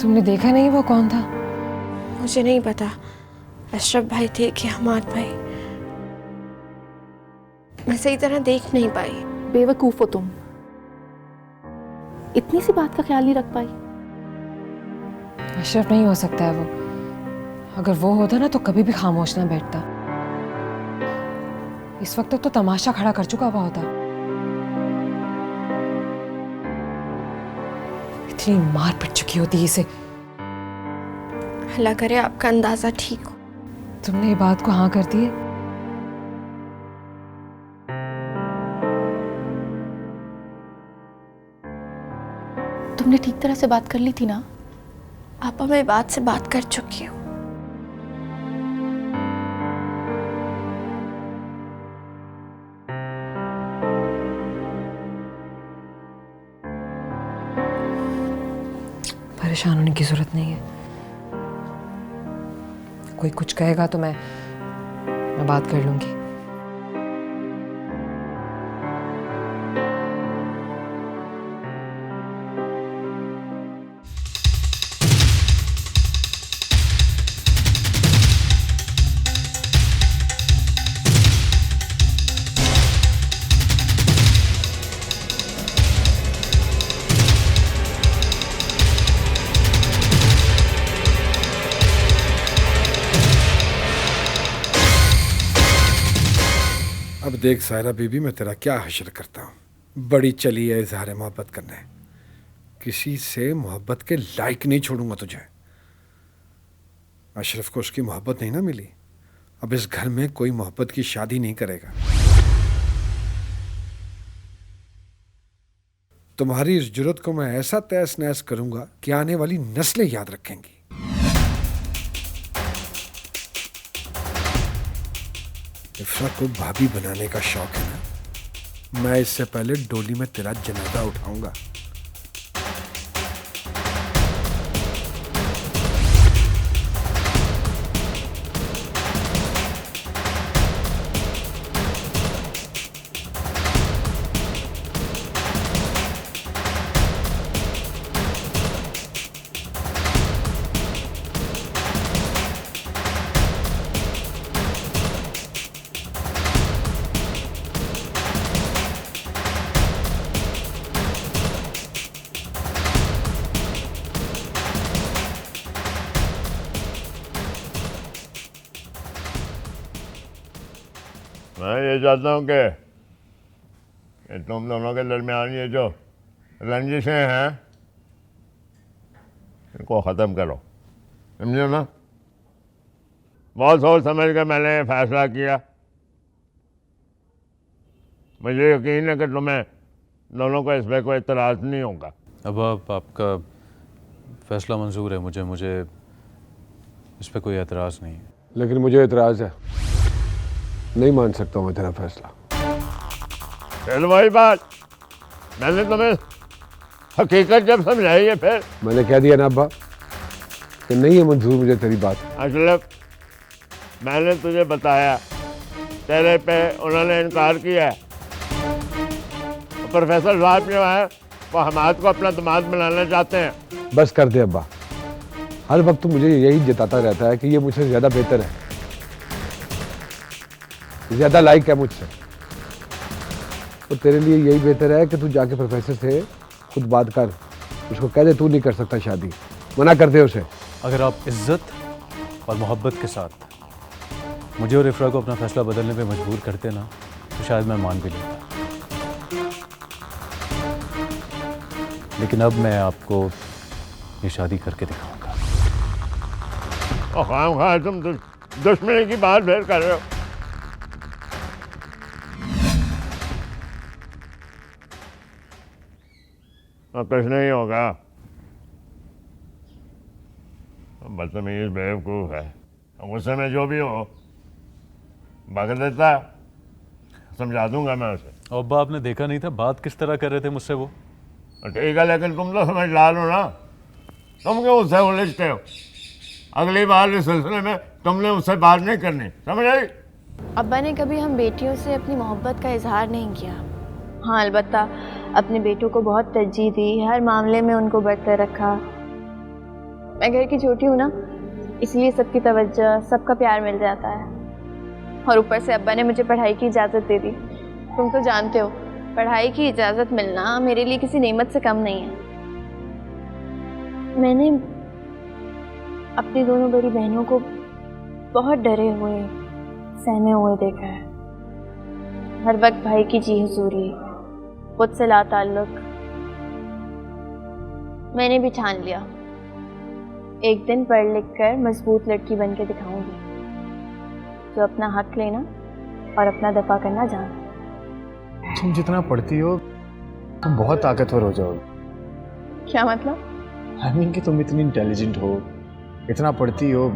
तुमने देखा नहीं वो कौन था? मुझे नहीं पता अशरफ भाई थे कि हमाद भाई। मैं सही तरह देख नहीं पाई। बेवकूफ हो तुम, इतनी सी बात का ख्याल नहीं रख पाई। अशरफ नहीं हो सकता है वो। अगर वो होता ना तो कभी भी खामोश ना बैठता। इस वक्त तक तो तमाशा खड़ा कर चुका हुआ होता। इतनी मार पड़ चुकी होती इसे। अल्लाह करे आपका अंदाजा ठीक हो। तुमने ये बात को हाँ कर दी है? तुमने ठीक तरह से बात कर ली थी ना? आपा मैं बात से बात कर चुकी हूँ। परेशान होने की जरूरत नहीं है। कोई कुछ कहेगा तो मैं बात कर लूंगी। अब देख सायरा बीबी, मैं तेरा क्या हश्र करता हूँ। बड़ी चली है इजहार मोहब्बत करने। किसी से मोहब्बत के लायक नहीं छोड़ूंगा तुझे। अशरफ को उसकी मोहब्बत नहीं ना मिली, अब इस घर में कोई मोहब्बत की शादी नहीं करेगा। तुम्हारी इस जुर्रत को मैं ऐसा तहस नहस करूंगा कि आने वाली नस्लें याद रखेंगी। इफ्रा को भाभी बनाने का शौक है ना, मैं इससे पहले डोली में तेरा जनाजा उठाऊंगा। मैं ये चाहता हूँ कि तुम दोनों के दरमियान ये जो रंजिशें हैं इनको ख़त्म करो, समझो ना। बहुत सोच समझ कर मैंने फैसला किया। मुझे यकीन है कि तुम्हें दोनों को इस पर कोई इतराज़ नहीं होगा। अब आपका फैसला मंजूर है मुझे इस पर कोई एतराज़ नहीं है। लेकिन मुझे एतराज़ है, नहीं मान सकता हूँ मैं तेरा फैसला। फिर वही बात, मैंने तुम्हें हकीकत जब समझाई है फिर मैंने कह दिया ना अब्बा कि नहीं है मंजूर मुझे तेरी बात। अशरफ, मैंने तुझे बताया, तेरे पे उन्होंने इनकार किया है। प्रोफेसर साहब जो है वो हमाद को अपना दामाद बनाना चाहते हैं। बस कर दे अब्बा, हर वक्त तू मुझे यही जताता रहता है कि ये मुझसे ज़्यादा बेहतर है, ज़्यादा लाइक है मुझसे। तो तेरे लिए यही बेहतर है कि तू जाके प्रोफेसर से खुद बात कर, उसको कह दे तू नहीं कर सकता शादी, मना कर दे उसे। अगर आप इज्जत और मोहब्बत के साथ मुझे और इफ्रा को अपना फैसला बदलने पे मजबूर करते ना तो शायद मैं मान भी लेता, लेकिन अब मैं आपको ये शादी करके दिखाऊंगा। और खाम खा तुम दुश्मनी की बात फिर कर रहे हो। और कुछ नहीं होगा, बदतमीज बेवकूफ़ है। गुस्से में जो भी हो भाग देता है, समझा दूंगा मैं उसे। और अब्बा आपने देखा नहीं था बात किस तरह कर रहे थे मुझसे वो? ठीक है, लेकिन तुम तो समझदार हो ना, तुम क्यों उससे उलझते हो? अगली बार इस सिलसिले में तुमने उससे बात नहीं करनी, समझ आई? अब्बा ने कभी हम बेटियों से अपनी मोहब्बत का इजहार नहीं किया। हाँ, अलबत्ता अपने बेटों को बहुत तरजीह दी, हर मामले में उनको बढ़ते रखा। मैं घर की छोटी हूँ ना, इसलिए सबकी तवज्जो, सबका प्यार मिल जाता है। और ऊपर से अब्बा ने मुझे पढ़ाई की इजाज़त दे दी। तुम तो जानते हो, पढ़ाई की इजाज़त मिलना मेरे लिए किसी नेमत से कम नहीं है। मैंने अपनी दोनों बड़ी बहनों को बहुत डरे हुए, सहमे हुए देखा है। हर वक्त भाई की जी हुजूरी, खुद से ला ताल्लुक। मैंने भी ठान लिया, एक दिन पढ़ लिख कर मजबूत लड़की बन के दिखाऊंगी, जो अपना हक लेना और अपना दफा करना जाने। तुम जितना पढ़ती हो तुम बहुत ताकतवर हो जाओगे। क्या मतलब? आई मीन कि तुम इतनी इंटेलिजेंट हो, इतना पढ़ती हो,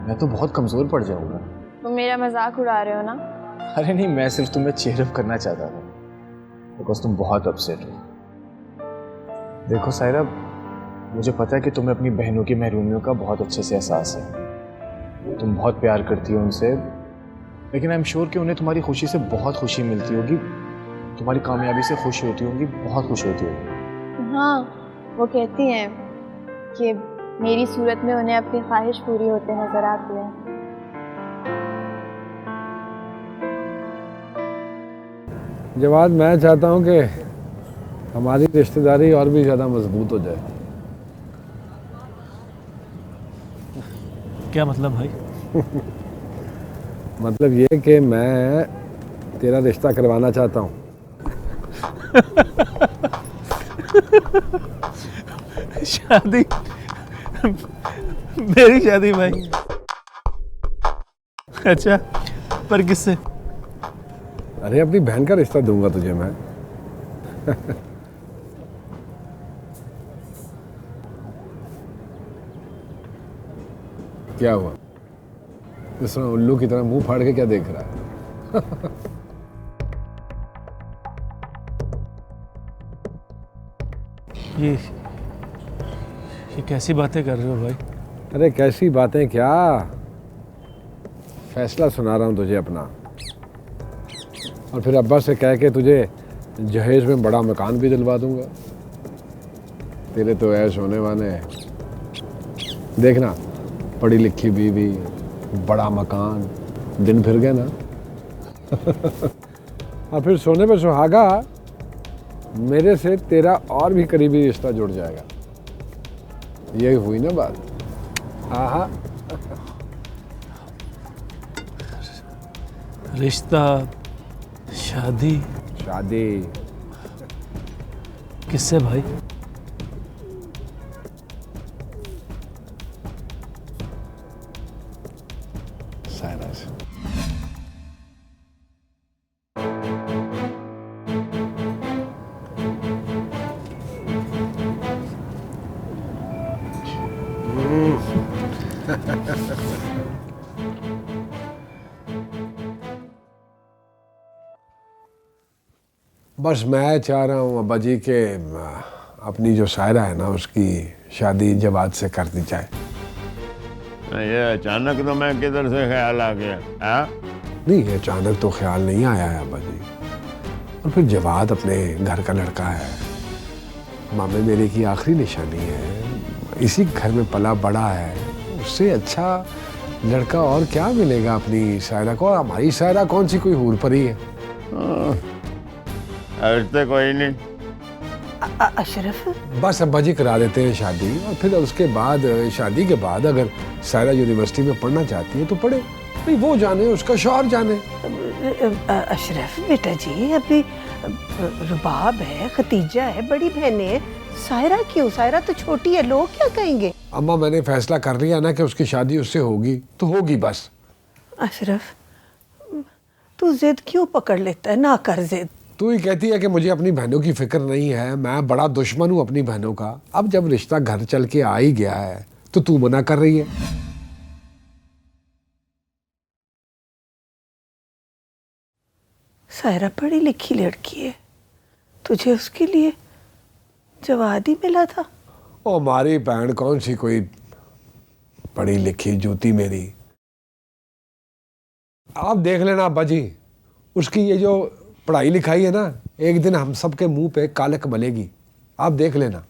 मैं तो बहुत कमज़ोर पड़ जाऊंगा। तुम मेरा मजाक उड़ा रहे हो ना? अरे नहीं, मैं सिर्फ तुम्हें चेयरअप करना चाहता था बिकॉज तुम बहुत अपसेट हो। देखो सायरा, मुझे पता है कि तुम्हें अपनी बहनों की महरूमियों का बहुत अच्छे से एहसास है। तुम बहुत प्यार करती हो उनसे, लेकिन आई एम श्योर कि उन्हें तुम्हारी खुशी से बहुत खुशी मिलती होगी, तुम्हारी कामयाबी से खुश होती होंगी, बहुत खुश होती होगी। हाँ, वो कहती हैं कि मेरी सूरत में उन्हें अपनी ख्वाहिश पूरी होते नजर आती है। जवाद, मैं चाहता हूँ कि हमारी रिश्तेदारी और भी ज़्यादा मजबूत हो जाए। क्या मतलब भाई? मतलब ये कि मैं तेरा रिश्ता करवाना चाहता हूँ। शादी? मेरी शादी भाई? अच्छा, पर किससे? अरे अपनी बहन का रिश्ता दूंगा तुझे मैं। क्या हुआ? इस तरह उल्लू की तरह मुंह फाड़ के क्या देख रहा है? ये कैसी बातें कर रहे हो भाई? अरे कैसी बातें क्या, फैसला सुना रहा हूँ तुझे अपना। और फिर अब्बा से कह के तुझे जहेज में बड़ा मकान भी दिलवा दूंगा। तेरे तो ऐश होने वाले हैं। देखना, पढ़ी लिखी बीवी, बड़ा मकान, दिन फिर गए ना। और फिर सोने पे सुहागा, मेरे से तेरा और भी करीबी रिश्ता जुड़ जाएगा। यही हुई ना बात? हाँ। रिश्ता, शादी? शादी किससे भाई? सायरा से। बस मैं चाह रहा हूँ अब्बा जी के अपनी जो सायरा है ना, उसकी शादी जवाद से कर दी जाए। ये अचानक तो मैं किधर से ख्याल आ गया? नहीं, ये अचानक तो ख्याल नहीं आया है अब्बा जी। और फिर जवाद अपने घर का लड़का है, मामे मेरे की आखिरी निशानी है, इसी घर में पला बड़ा है। उससे अच्छा लड़का और क्या मिलेगा अपनी सायरा को? और हमारी सायरा कौन सी कोई हूर परी है? रिश्ते कोई नहीं। अशरफ, बस अब्बा जी करा देते हैं शादी, और फिर उसके बाद, शादी के बाद अगर सायरा यूनिवर्सिटी में पढ़ना चाहती है तो पढ़े, नहीं वो जाने, उसका शौहर जाने। अशरफ बेटा जी, अभी रुबाब है, खतीजा है, बड़ी बहनें हैं, सायरा क्यों? सायरा तो छोटी है, लोग क्या कहेंगे? अम्मा, मैंने फैसला कर लिया ना कि उसकी शादी उससे होगी तो होगी बस। अशरफ, तू जिद क्यों पकड़ लेता है? ना कर जिद। तू ही कहती है कि मुझे अपनी बहनों की फिक्र नहीं है, मैं बड़ा दुश्मन हूँ अपनी बहनों का। अब जब रिश्ता घर चल के आ ही गया है तो तू मना कर रही है। सायरा पढ़ी लिखी लड़की है, तुझे उसके लिए जवाद ही मिला था। ओ हमारी बहन कौन सी कोई पढ़ी लिखी जूती मेरी। आप देख लेना अब्बा जी, उसकी ये जो पढ़ाई लिखाई है ना, एक दिन हम सबके मुंह पे कालक मलेगी। आप देख लेना।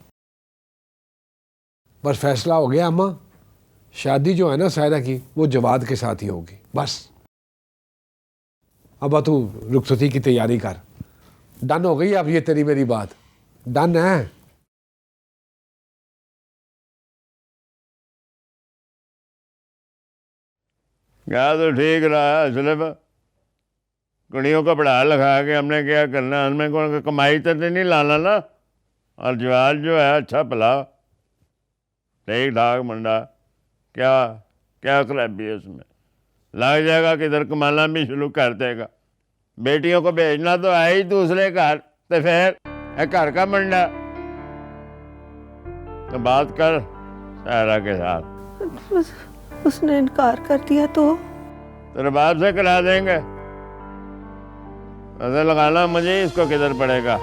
बस फैसला हो गया अम्मा, शादी जो है ना सायरा की वो जवाद के साथ ही होगी बस। अब तू रुखसती की तैयारी कर। डन हो गई अब ये तेरी मेरी बात, डन है। क्या तो ठीक रहा है सिर्फ कुड़ियों को पढ़ा लिखा के हमने क्या करना है, हमें कौन कमाई तो नहीं लाना ना। और जवाब जो है अच्छा भला ठीक ठाक मुंडा, क्या क्या खराबी है उसमें, लग जाएगा किधर कमाना भी शुरू कर देगा। बेटियों को भेजना तो है ही दूसरे घर, तो फिर घर का मुंडा। तो बात कर सायरा के साथ। उसने इनकार कर दिया तो तेरे बाप से करा देंगे। ऐसे लगाना मुझे इसको किधर पड़ेगा,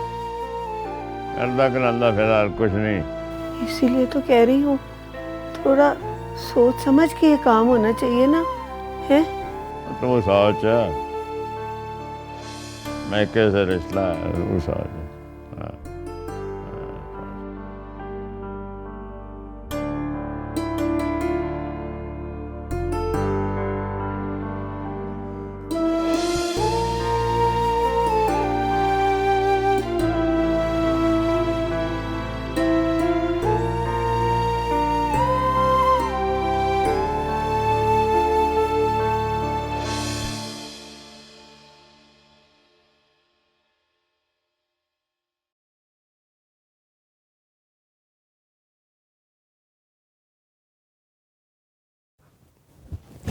करदा करांदा फिलहाल कुछ नहीं। इसीलिए तो कह रही हूँ थोड़ा सोच समझ के ये काम होना चाहिए ना है। तू सोच, मैं कैसे रिश्ता है तू सोच। हाँ।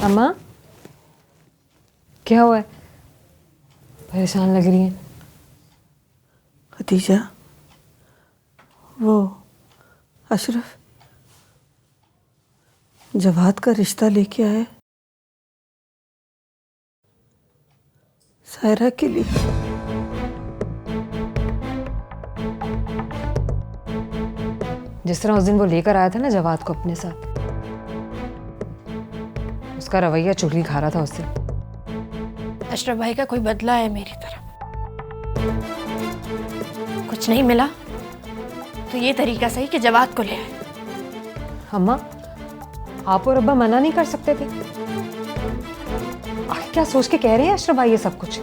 अम्मा क्या हुआ है, परेशान लग रही हैं। खदीजा, वो अशरफ जवाद का रिश्ता लेके आए सायरा के लिए। जिस तरह उस दिन वो लेकर आया था ना जवाद को अपने साथ, उसका रवैया चुगली खा रहा था उससे। अशरफ भाई का कोई बदला है मेरी तरफ, कुछ नहीं मिला तो ये तरीका सही कि जवाद को ले आए। अम्मा आप और अब्बा मना नहीं कर सकते थे? आखिर क्या सोच के कह रहे हैं अशरफ भाई ये सब कुछ?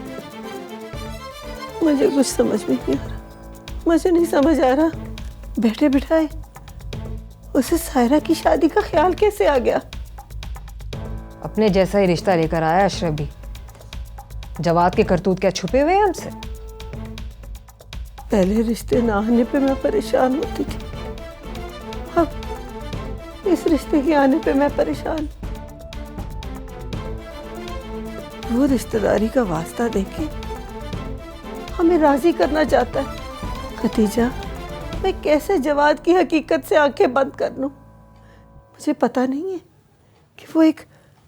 मुझे कुछ समझ में नहीं आ रहा, मुझे नहीं समझ आ रहा बैठे बिठाए उसे सायरा की शादी का ख्याल कैसे आ गया। अपने जैसा ही रिश्ता लेकर आया अशरफ भी। जवाद के करतूत क्या छुपे हुए हैं हमसे? पहले रिश्ते ना आने पे मैं परेशान होती थी, अब इस रिश्ते के आने पे मैं परेशान। वो रिश्तेदारी का वास्ता देके हमें राजी करना चाहता है। खदीजा, मैं कैसे जवाद की हकीकत से आंखें बंद कर लूं? मुझे पता नहीं है कि वो एक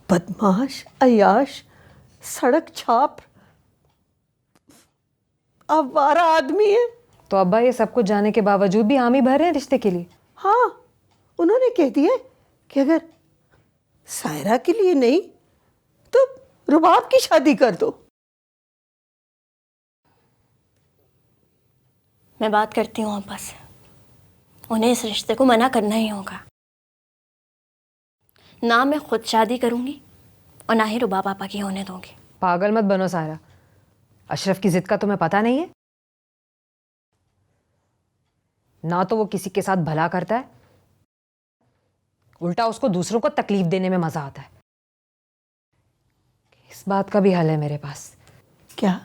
बदमाश, अयाश, सड़क छाप, आवारा आदमी है। तो अब्बा ये सब कुछ जाने के बावजूद भी हामी भर रहे हैं रिश्ते के लिए? हाँ, उन्होंने कह दिया कि अगर सायरा के लिए नहीं तो रुबाब की शादी कर दो। मैं बात करती हूँ अब्बा से, उन्हें इस रिश्ते को मना करना ही होगा। ना मैं खुद शादी करूंगी और ना ही रुबा पापा की होने दूंगी। पागल मत बनो सायरा, अशरफ की जिद का तुम्हें पता नहीं है? ना तो वो किसी के साथ भला करता है, उल्टा उसको दूसरों को तकलीफ देने में मजा आता है। इस बात का भी हल है मेरे पास। क्या?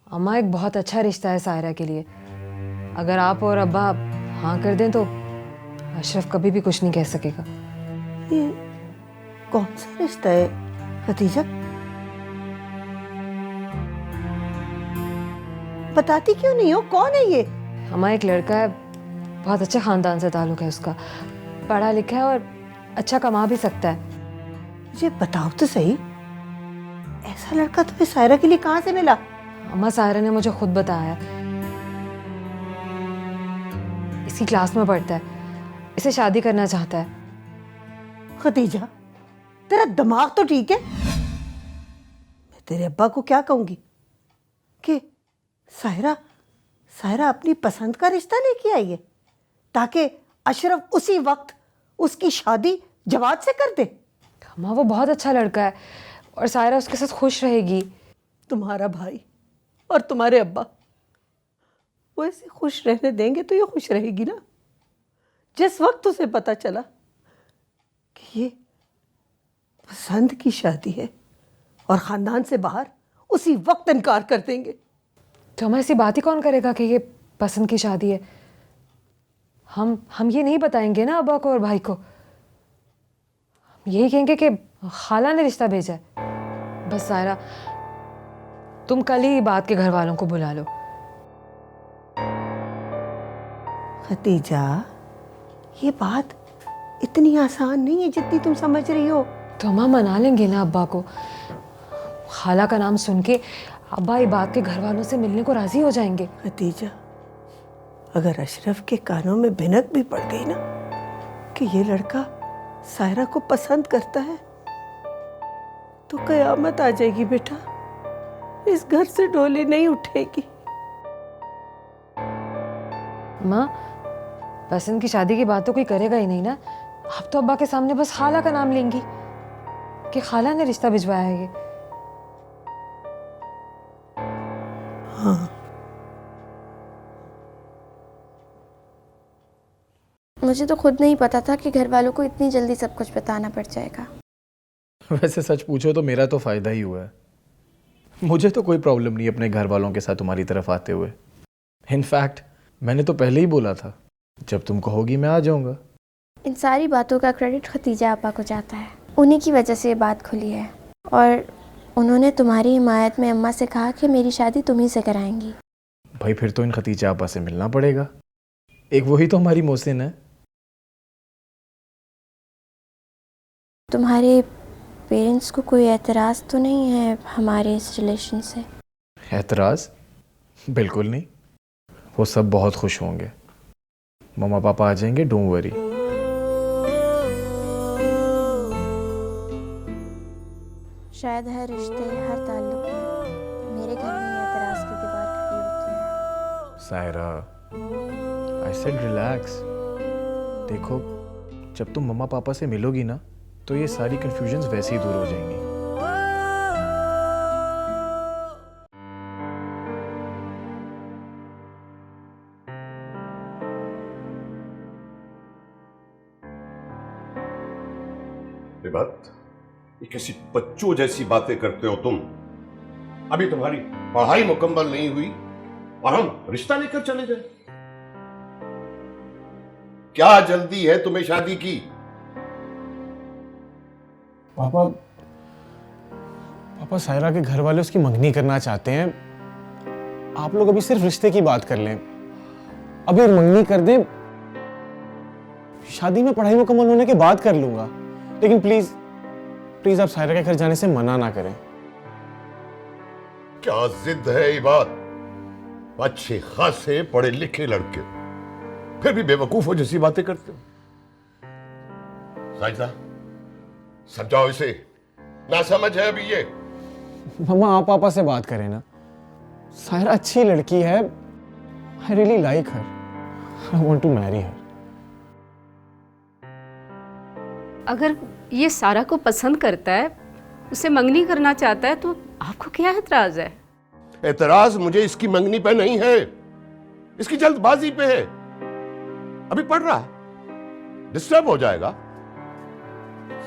अम्मा एक बहुत अच्छा रिश्ता है सायरा के लिए, अगर आप और अब्बा हाँ कर दें तो अशरफ कभी भी कुछ नहीं कह सकेगा। ये कौन सा रिश्ता है खदीजा? बताती क्यों नहीं हो, कौन है ये? अम्मा एक लड़का है, बहुत अच्छे खानदान से ताल्लुक है उसका, पढ़ा लिखा है और अच्छा कमा भी सकता है। मुझे बताओ तो सही, ऐसा लड़का तुम्हें सायरा के लिए कहाँ से मिला? अम्मा सायरा ने मुझे खुद बताया, इसी क्लास में पढ़ता है, इसे शादी करना चाहता है। खदीजा, तेरा दिमाग तो ठीक है? मैं तेरे अब्बा को क्या कहूंगी कि सायरा अपनी पसंद का रिश्ता लेके आई है? ताकि अशरफ उसी वक्त उसकी शादी जवाद से कर दे। अम्मा वो बहुत अच्छा लड़का है और सायरा उसके साथ खुश रहेगी। तुम्हारा भाई और तुम्हारे अब्बा वो ऐसे खुश रहने देंगे तो ये खुश रहेगी ना। जिस वक्त उसे पता चला कि ये पसंद की शादी है और खानदान से बाहर, उसी वक्त इनकार कर देंगे। तो हमें ऐसी बात ही कौन करेगा कि ये पसंद की शादी है। हम ये नहीं बताएंगे ना अब्बा को और भाई को। हम यही कहेंगे कि खाला ने रिश्ता भेजा है। बस सायरा तुम कल ही बात के घर वालों को बुला लो। खतीजा, ये बात इतनी आसान नहीं है जितनी तुम समझ रही हो। तो हम मना लेंगे ना अब्बा को। खाला का नाम सुन के अब्बा ये बात के घर वालों से मिलने को राजी हो जाएंगे। खतीजा, अगर अशरफ के कानों में भिनक भी पड़ गई ना कि ये लड़का सायरा को पसंद करता है तो कयामत आ जाएगी बेटा। इस घर से डोली नहीं उठेगी। माँ, पसंद की शादी की बात तो कोई करेगा ही नहीं ना। आप तो अब्बा के सामने बस खाला का नाम लेंगी कि खाला ने रिश्ता भिजवाया है ये। हाँ, मुझे तो खुद नहीं पता था कि घर वालों को इतनी जल्दी सब कुछ बताना पड़ जाएगा। वैसे सच पूछो तो मेरा तो फ़ायदा ही हुआ है। मुझे तो कोई प्रॉब्लम नहीं अपने घर वालों के साथ तुम्हारी तरफ आते हुए। इनफैक्ट मैंने तो पहले ही बोला था, जब तुम कहोगी मैं आ जाऊंगा। इन सारी बातों का क्रेडिट खतीजा आपा को जाता है। उन्हीं की वजह से ये बात खुली है और उन्होंने तुम्हारी हिमायत में अम्मा से कहा कि मेरी शादी तुम्ही से कराएंगी। भाई फिर तो इन खतीजा आपा से मिलना पड़ेगा। एक वही तो हमारी मोहसिन है। तुम्हारे पेरेंट्स को कोई एतराज़ तो नहीं है हमारे इस रिलेशन से? एतराज़? बिल्कुल नहीं, वो सब बहुत खुश होंगे। मम्मा पापा आ जाएंगे, डोंट वरी। शायद हर रिश्ते, हर ताल्लुक में मेरे घर में ये एतराज़ की दीवार खड़ी होती है। Saira, I said relax. देखो, जब तुम मम्मा पापा से मिलोगी ना तो ये सारी कंफ्यूजन्स वैसे ही दूर हो जाएंगी। बात ये कैसी बच्चों जैसी बातें करते हो तुम? अभी तुम्हारी पढ़ाई मुकम्मल नहीं हुई और हम रिश्ता लेकर चले जाए? क्या जल्दी है तुम्हें शादी की? पापा सायरा के घर वाले उसकी मंगनी करना चाहते हैं। आप लोग अभी सिर्फ रिश्ते की बात कर लें, अभी मंगनी कर दें, शादी में पढ़ाई मुकम्मल होने के बाद कर लूंगा। लेकिन प्लीज प्लीज आप सायरा के घर जाने से मना ना करें। क्या जिद है ये बात? अच्छे खासे पढ़े लिखे लड़के फिर भी बेवकूफों जैसी बातें करते हो। साजिदा, समझाओ इसे, ना समझ है अभी ये। मम्मा आप पापा से बात करें ना। सायरा अच्छी लड़की है, I really like her, I want to marry her. अगर ये सारा को पसंद करता है, उसे मंगनी करना चाहता है, तो आपको क्या एतराज है? एतराज मुझे इसकी मंगनी पे नहीं है, इसकी जल्दबाजी पे है। अभी पढ़ रहा है, डिस्टर्ब हो जाएगा।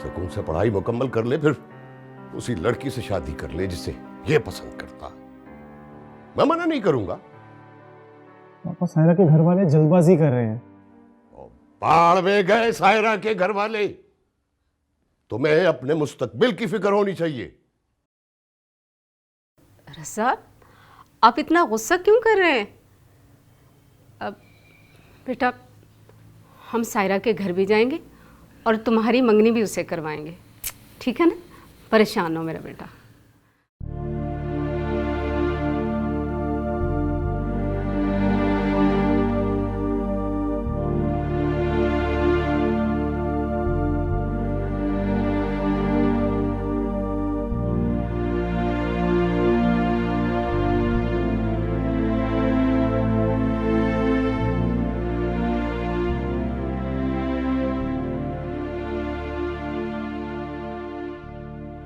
सुकून से पढ़ाई मुकम्मल कर ले, फिर उसी लड़की से शादी कर ले जिसे ये पसंद करता। मैं मना नहीं करूंगा। पापा सायरा के घर वाले जल्दबाजी कर रहे हैं। बाढ़ में गए सायरा के घर वाले। तुम्हें अपने मुस्तकबिल की फिक्र होनी चाहिए। रज़ा, आप इतना गुस्सा क्यों कर रहे हैं? अब बेटा, हम सायरा के घर भी जाएंगे और तुम्हारी मंगनी भी उसे करवाएंगे, ठीक है ना? परेशान हो मेरा बेटा।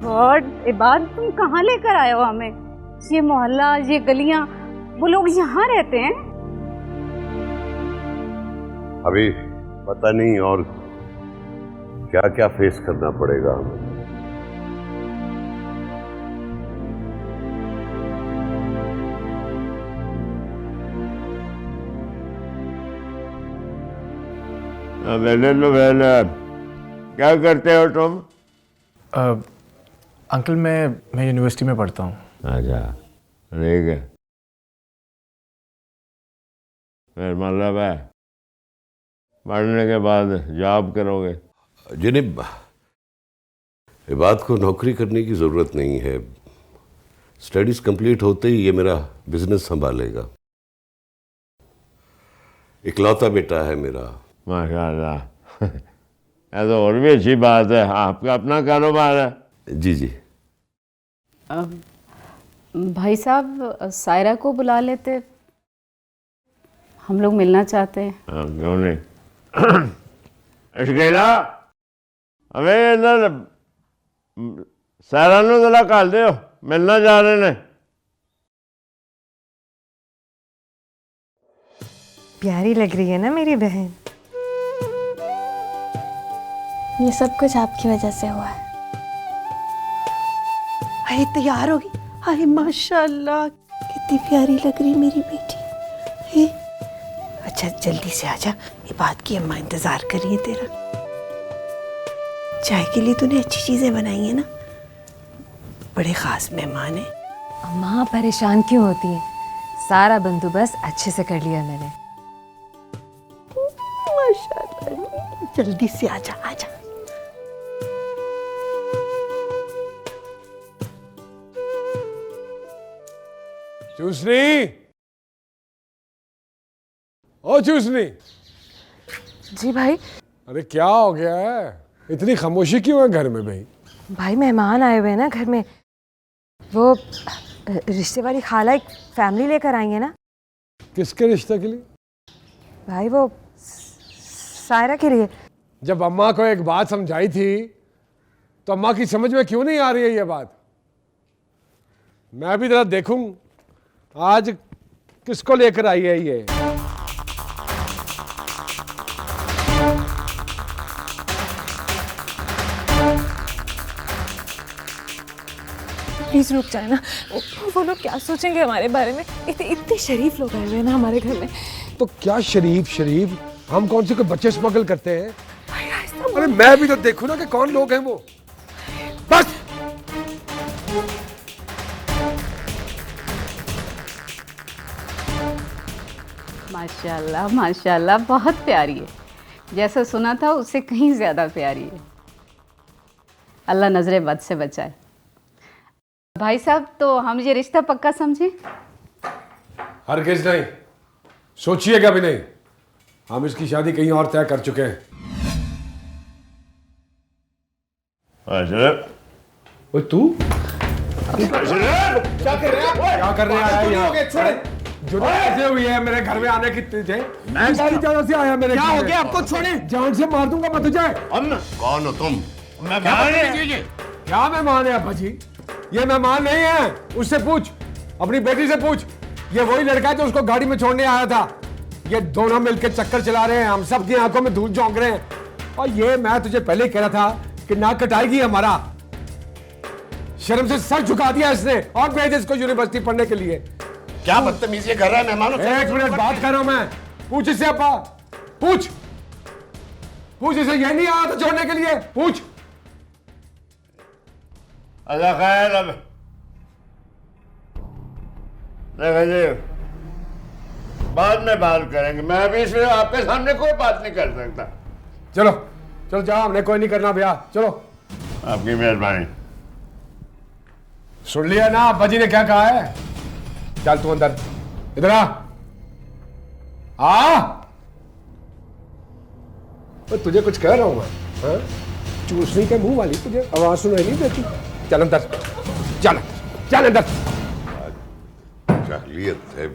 गॉड इबाद, तुम कहाँ लेकर आए हो हमें? ये मोहल्ला, ये गलियां, वो लोग यहाँ रहते हैं? अभी पता नहीं और क्या क्या फेस करना पड़ेगा हमें। मैंने तो पहले क्या करते हो तुम? अंकल मैं यूनिवर्सिटी में पढ़ता हूँ। अच्छा, ठीक है। फिर मतलब है पढ़ने के बाद जॉब करोगे? जिन्हें इबाद को नौकरी करने की ज़रूरत नहीं है। स्टडीज़ कंप्लीट होते ही ये मेरा बिजनेस संभालेगा। इकलौता बेटा है मेरा। माशाल्लाह, ये तो और भी अच्छी बात है। आपका अपना कारोबार है? जी जी। भाई साहब, सायरा को बुला लेते, हम लोग मिलना चाहते हैं। क्यों नहीं? इश्कीला, हमें इधर सायरा नूं जरा घल दियो, मिलना जा रहे हैं। प्यारी लग रही है ना मेरी बहन। ये सब कुछ आपकी वजह से हुआ है। अरे तैयार होगी? अरे माशाल्लाह, कितनी प्यारी लग रही मेरी बेटी। हे, अच्छा जल्दी से आजा, इबाद की अम्मा इंतजार कर रही है तेरा। चाय के लिए तूने अच्छी चीजें बनाई है ना? बड़े खास मेहमान है। अम्मा परेशान क्यों होती हैं? सारा बंदोबस्त अच्छे से कर लिया मैंने। माशाल्लाह, जल्दी से आजा आजा। चूसनी, ओ चूसनी। जी भाई। अरे क्या हो गया है? इतनी खामोशी क्यों है घर में भाई? भाई मेहमान आए हुए हैं ना घर में, वो रिश्ते वाली खाला एक फैमिली लेकर आई है ना। किसके रिश्ते के लिए? भाई वो सायरा के लिए। जब अम्मा को एक बात समझाई थी तो अम्मा की समझ में क्यों नहीं आ रही है ये बात? मैं भी जरा देखूं आज किसको लेकर आई है ये। प्लीज रुक जाए ना, वो लोग क्या सोचेंगे हमारे बारे में? इतने शरीफ लोग आए हुए हैं ना हमारे घर में। तो क्या शरीफ शरीफ, हम कौन से कोई बच्चे स्मगल करते हैं? अरे मैं भी तो देखूं ना कि कौन लोग हैं वो। बस माशाल्लाह माशाल्लाह, बहुत प्यारी है। जैसा सुना था उससे कहीं ज़्यादा प्यारी है। अल्लाह नजरे बद से बचाए। भाई साहब, तो हम ये रिश्ता पक्का समझे? हरगिज नहीं, सोचिएगा भी नहीं। हम इसकी शादी कहीं और तय कर चुके हैं। वो तू क्या कर रहा है यहाँ? जुर्म कैसे हुई है मेरे घर में आने की तुझे? किसकी वजह से आया मेरे? क्या हो गया आपको? छोड़े, जान से मार दूंगा मैं तुझे। कौन हो तुम? क्या मेहमान है अब्बा जी? ये मेहमान नहीं है, उससे पूछ, अपनी बेटी से पूछ। ये वही लड़का है जो उसको गाड़ी में छोड़ने आया था। ये दोनों मिलकर चक्कर चला रहे हैं, हम सब की आंखों में धूल झोंक रहे हैं। और ये मैं तुझे पहले ही कह रहा था कि नाक कटाएगी हमारा। शर्म से सर झुका दिया इसने और भेज इसको यूनिवर्सिटी पढ़ने के लिए। क्या बदतमीजी कर रहा है मेहमानों से? एक मिनट बात कर रहा हूं मैं। पूछ इससे अब्बा, पूछ पूछ इसे। ये नहीं आया था छोड़ने के लिए? पूछ। अल्लाह खैर। अब देखो जी, बाद में बात करेंगे। मैं अभी इसलिए आपके सामने कोई बात नहीं कर सकता। चलो चलो जाओ, हमने कोई नहीं करना भैया, चलो। आपकी मेहरबानी। सुन लिया ना अब्बा जी ने क्या कहा है? चल तू अंदर, इधर आ। तुझे कुछ कह रहा हूं मैं, हाँ? चूसनी के मुंह वाली, तुझे आवाज सुनाई नहीं देती? चल अंदर, चल चल अंदर। जाहिलियत है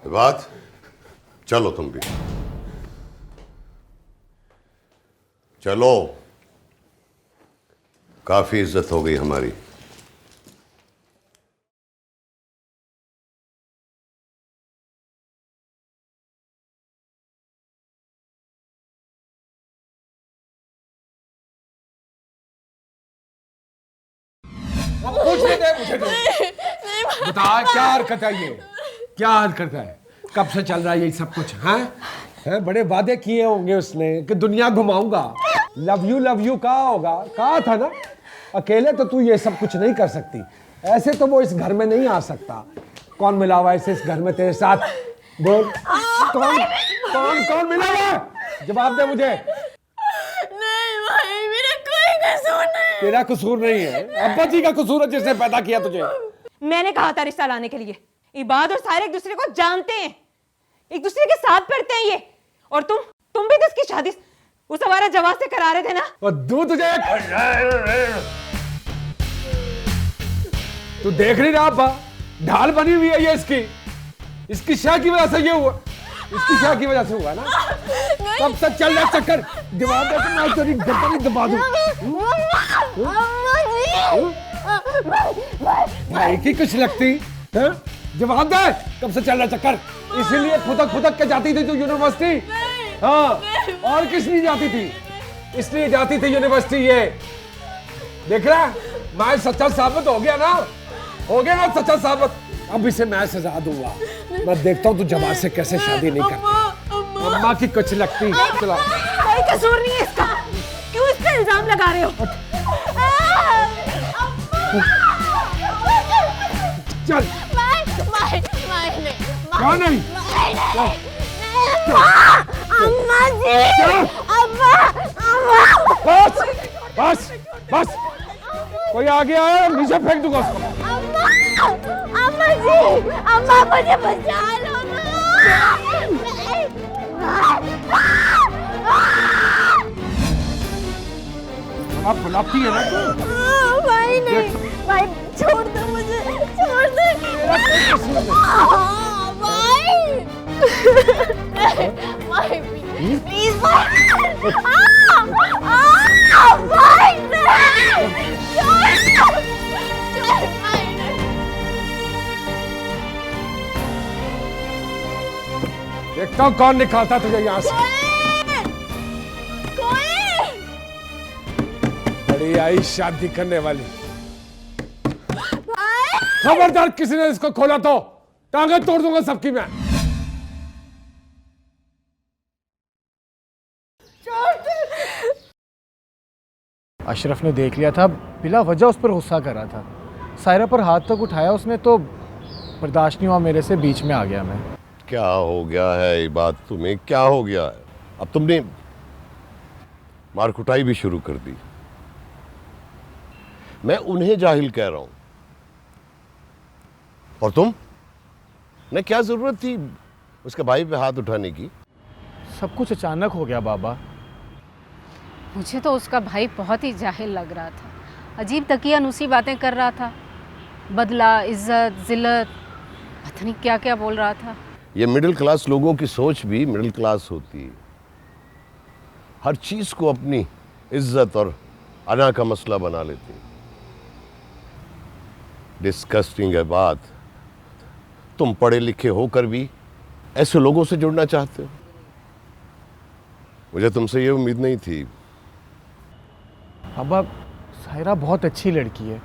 बात। चलो तुम भी चलो। काफी इज्जत हो गई हमारी। पूछने दे मुझे तो। बता क्या हरकत है ये, क्या हरकत है? कब से चल रहा है ये सब कुछ? हैं बड़े वादे किए होंगे उसने कि दुनिया घुमाऊंगा, लव यू कहा होगा, कहा था ना। अकेले तो तू ये सब कुछ नहीं कर सकती, ऐसे तो वो इस घर में नहीं आ सकता। कौन मिला हुआ ऐसे इस घर में तेरे साथ? बोल, कौन कौन कौन मिला हुआ? जवाब दे मुझे। नहीं भाई, मेरा कोई कसूर नहीं। तेरा कसूर नहीं है, अब्बा जी का कसूर है जिसने पैदा किया तुझे। मैंने कहा था रिश्ता लाने के लिए। इबाद और सारे एक दूसरे को जानते हैं, एक दूसरे के साथ पढ़ते हैं ये। और तुम भी तो इसकी शादी उस हमारा जवाब से करा रहे थे ना। और दू तुझे, तू देख नहीं रहा अब्बा, ढाल बनी हुई है ये इसकी शाह की वजह से ये हुआ, इसकी शाह की वजह से हुआ ना। कब तक चल रहा चक्कर? जवाब दे तो मैं तेरी गर्दन ही दबा दूं। भाई की कुछ लगती है? जवाब दे, कब से चल रहा चक्कर? इसीलिए फुदक के जाती थी तू यूनिवर्सिटी? हाँ, और किस लिए जाती थी? इसलिए जाती थी यूनिवर्सिटी। ये देख रहा, मैं सच्चा साबित हो गया ना, सच्चा साबित। अब इसे मैं सजा दूंगा। मैं देखता हूँ तू जवाब से कैसे शादी नहीं करती। अम्मा की कुछ लगती। चला, कोई कसूर नहीं है इसका, क्यों इस पे इल्जाम लगा रहे हो? चल, क्या नहीं? अम्मा जी, बस कोई आगे आया नीचे फेंक दूंगा उसको। अम्मा जी, अम्मा मुझे बचा लो आप बुलाती है ना तू? भाई नहीं, भाई छोड़ दो मुझे, छोड़ दो भाई, प्लीज भाई, देखता हूँ कौन निकालता तुझे यहाँ से। बड़ी आई शादी करने वाली। खबरदार किसी ने इसको खोला तो टांगे तोड़ दूंगा सबकी मैं। अशरफ ने देख लिया था, बिला वजह उस पर गुस्सा कर रहा था। सायरा पर हाथ तक उठाया उसने तो बर्दाश्त नहीं हुआ मेरे से, बीच में आ गया मैं। क्या हो गया है ये बात तुम्हें, क्या हो गया है? अब तुमने मार कुटाई भी शुरू कर दी। मैं उन्हें जाहिल कह रहा हूं, और तुम ने क्या जरूरत थी उसके भाई पे हाथ उठाने की? सब कुछ अचानक हो गया बाबा। मुझे तो उसका भाई बहुत ही जाहिल लग रहा था, अजीब तकियानुसी बातें कर रहा था, बदला, इज्जत, जिल्लत, पता नहीं क्या क्या बोल रहा था। ये मिडिल क्लास लोगों की सोच भी मिडिल क्लास होती है, हर चीज को अपनी इज्जत और अना का मसला बना लेते हैं। डिस्कस्टिंग है बात, तुम पढ़े लिखे होकर भी ऐसे लोगों से जुड़ना चाहते हो। मुझे तुमसे ये उम्मीद नहीं थी। अब सायरा बहुत अच्छी लड़की है,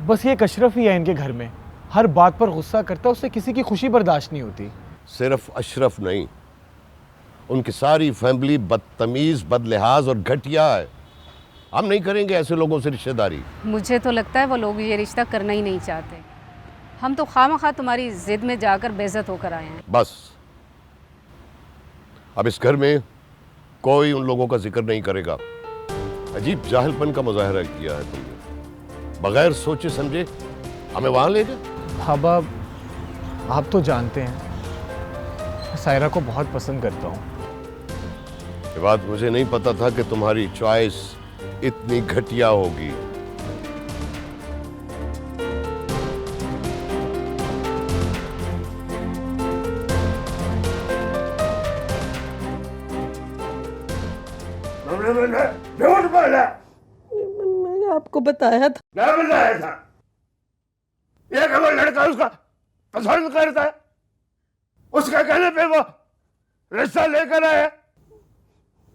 बस ये एक अशरफ ही है इनके घर में, हर बात पर गुस्सा करता, उससे किसी की खुशी बर्दाश्त नहीं होती। सिर्फ अशरफ नहीं, उनकी सारी फैमिली बदतमीज, बदलिहाज और घटिया है। हम नहीं करेंगे ऐसे लोगों से रिश्तेदारी। मुझे तो लगता है वो लोग ये रिश्ता करना ही नहीं चाहते। हम तो खामखा तुम्हारी जिद में जाकर बेइज्जत होकर आए हैं। बस अब इस घर में कोई उन लोगों का जिक्र नहीं करेगा। अजीब जाहिलपन का मुजाहरा किया है तुमने, बगैर सोचे समझे हमें वहां ले गए। बाबा आप तो जानते हैं सायरा को बहुत पसंद करता हूँ। ये बात मुझे नहीं पता था कि तुम्हारी चॉइस इतनी घटिया होगी। आपको बताया था। क्या बताया था? ये कि वो लड़का उसका पसंद करता है, उसका कहने पे वो रिश्ता लेकर आया।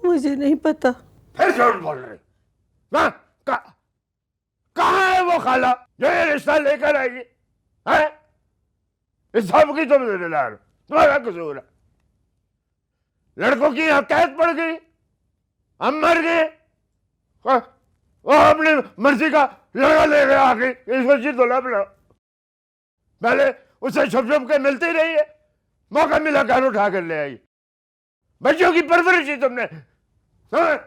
मुझे नहीं पता। फिर झूठ बोल रही। कहाँ है वो खाला जो ये रिश्ता लेकर आएगी? है इस सब की तुम जिम्मेदार, तुम्हारा कसूर है। लड़कों की यहाँ कैद पड़ गई, हम मर गए, वो अपनी मर्जी का लड़का ले गया आके, इसको जी दुल्हा बनाओ। पहले उसे छुप छुप के मिलती रही है, मौका मिला घर उठा कर ले आई। बच्चों की परवरिश ही तुमने समझ।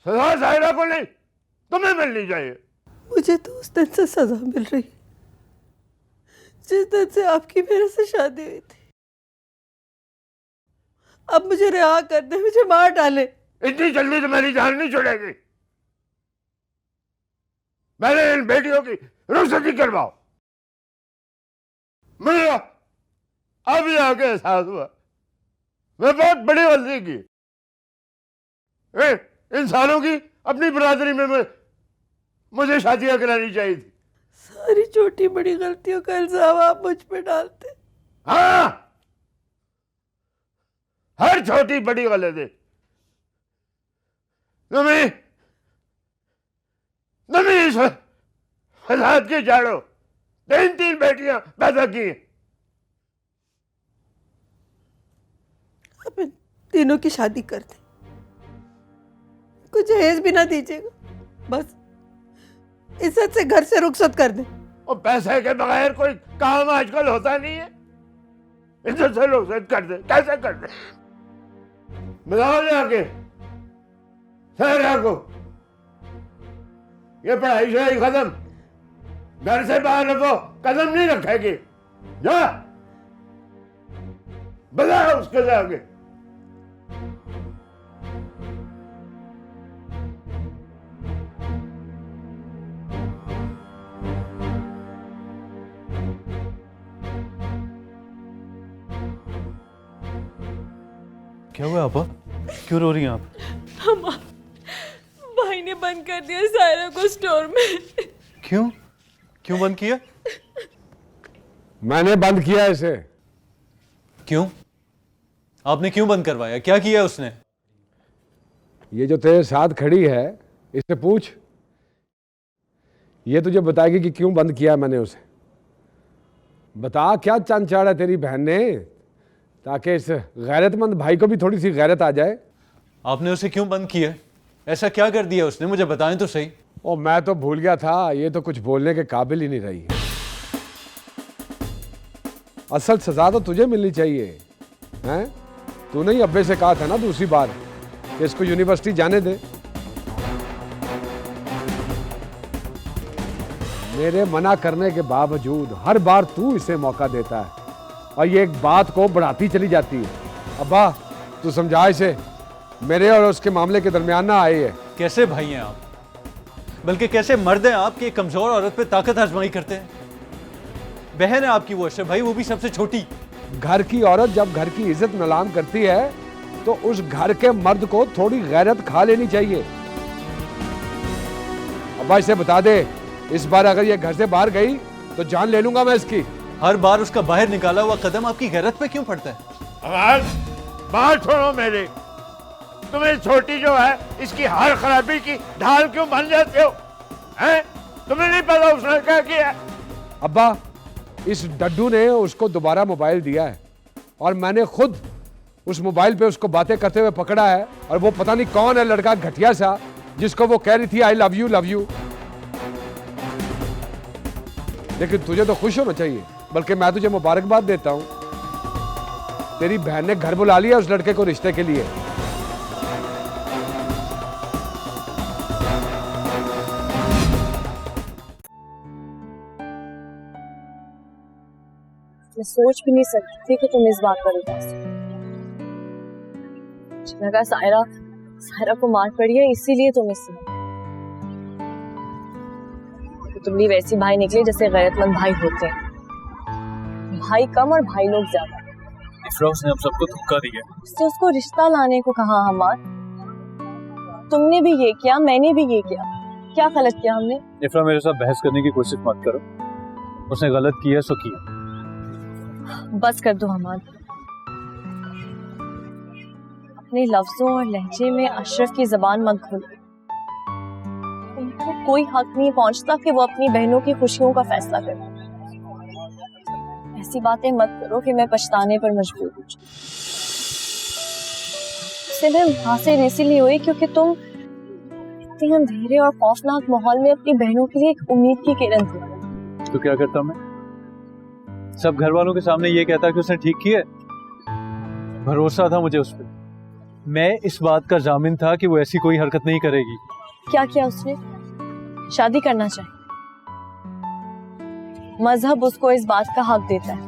सजा सायरा को नहीं, तुम्हें मिलनी चाहिए। मुझे तो उस दिन से सजा मिल रही जिस दिन से आपकी मेरे से शादी हुई थी। अब मुझे रिहा कर दे, मुझे मार डाले। इतनी जल्दी तो मेरी जान नहीं छोड़ेगी। मैंने इन बेटियों की रुखसती करवाओ। मुझे अभी आके एहसास हुआ मैं बहुत बड़ी गलती की। इंसानों की अपनी बरादरी में मुझे शादियां करानी चाहिए थी। सारी छोटी बड़ी गलतियों का इल्जाम आप मुझ पे डालते। हाँ, हर छोटी बड़ी गलती तुम्हें इस हालात के जाड़ो 3 बेटियां पैदा की। अब इन तीनों की शादी कर दे, कुछ जहेज भी ना दीजिएगा, बस इज्जत से घर से रुखसत कर दे। और पैसे के बगैर कोई काम आजकल होता नहीं है। इज्जत से रुखसत कर दे, कैसे कर दे? बताओ जाके सायरा को ये पढ़ाई शढ़ाई खत्म, घर से बाहर रखो, कदम नहीं रखेगी। जा बताओ उसके जाके। क्या हुआ आपा? क्यों रो रही हैं आप? भाई ने बंद कर दिया सायरा को स्टोर में। क्यों? क्यों बंद किया? मैंने बंद किया इसे। क्यों? आपने क्यों बंद करवाया? क्या किया उसने? ये जो तेरे साथ खड़ी है इससे पूछ, ये तुझे बताएगी कि क्यों बंद किया मैंने उसे। बता क्या चंद चाड़ा तेरी बहन ने, ताकि इस गैरतमंद भाई को भी थोड़ी सी गैरत आ जाए। आपने उसे क्यों बंद किया? ऐसा क्या कर दिया उसने? मुझे बताएं तो सही। ओ मैं तो भूल गया था, ये तो कुछ बोलने के काबिल ही नहीं रही है। असल सजा तो तुझे मिलनी चाहिए, हैं? तूने ही अब्बे से कहा था ना दूसरी बार कि इसको यूनिवर्सिटी जाने दे। मेरे मना करने के बावजूद हर बार तू इसे मौका देता है और ये एक बात को बढ़ाती चली जाती है। अब्बा तू समझा इसे, मेरे और उसके मामले के दरमियान ना आई है। कैसे भाई हैं आप? बल्कि कैसे मर्द हैं आप कि कमजोर औरत पे ताकत आजमाई करते हैं? बहन है आपकी वो अशरफ भाई, वो भी सबसे छोटी। घर की औरत जब घर की इज्जत नीलाम करती है तो उस घर के मर्द को थोड़ी गैरत खा लेनी चाहिए। अब्बा इसे बता दे, इस बार अगर ये घर से बाहर गई तो जान ले लूंगा मैं इसकी। हर बार उसका बाहर निकाला हुआ कदम आपकी गैरत पे क्यों पड़ता है? आवाज बात छोड़ो मेरी। तुम्हें छोटी जो है इसकी हर खराबी की ढाल क्यों बन जाते हो? हैं? तुम्हें नहीं पता उसने क्या किया? अब्बा इस डड्डू ने उसको दोबारा मोबाइल दिया है और मैंने खुद उस मोबाइल पे उसको बातें करते हुए पकड़ा है, और वो पता नहीं कौन है लड़का घटिया सा जिसको वो कह रही थी I love you love you. लेकिन तुझे तो खुश होना चाहिए, बल्कि मैं तुझे मुबारकबाद देता हूं, तेरी बहन ने घर बुला लिया उस लड़के को रिश्ते के लिए। मैं सोच भी नहीं सकती थी कि तुम इस बात पर उदास हो। मुझे लगा सायरा को मार पड़ी है इसीलिए तुम इससे। तुम भी वैसी भाई निकले जैसे गैरतमंद भाई होते हैं। भाई कम और भाई लोग ज्यादा। इफ्राज ने हम सबको धोखा दिया। उसने उसको रिश्ता लाने को कहा हमार। तुमने भी ये किया, मैंने भी ये किया। क्या गलत किया हमने? इफ्रा, मेरे साथ बहस करने की कोशिश मत करो। उसने गलत किया सो किया। बस कर दो हमाद। अपने लफ्जों और लहजे में अशरफ की जबान मत खोलो। उनको कोई हक नहीं पहुंचता कि वो अपनी बहनों की खुशियों का फैसला करे। ऐसी बातें मत करो कि मैं पछताने पर मजबूर हूँ। उससे मैं हासिल इसीलिए हुई क्योंकि तुम इतने अंधेरे और खौफनाक माहौल में अपनी बहनों के लिए एक उम्मीद की किरण थी। तो क्या करता मैं? सब घर वालों के सामने ये कहता कि उसने ठीक किया। भरोसा था मुझे उस पर। मैं इस बात का जामिन था कि वो ऐसी कोई हरकत नहीं करेगी। क्या किया उसने? शादी करना चाहिए। मजहब उसको इस बात का हक देता है।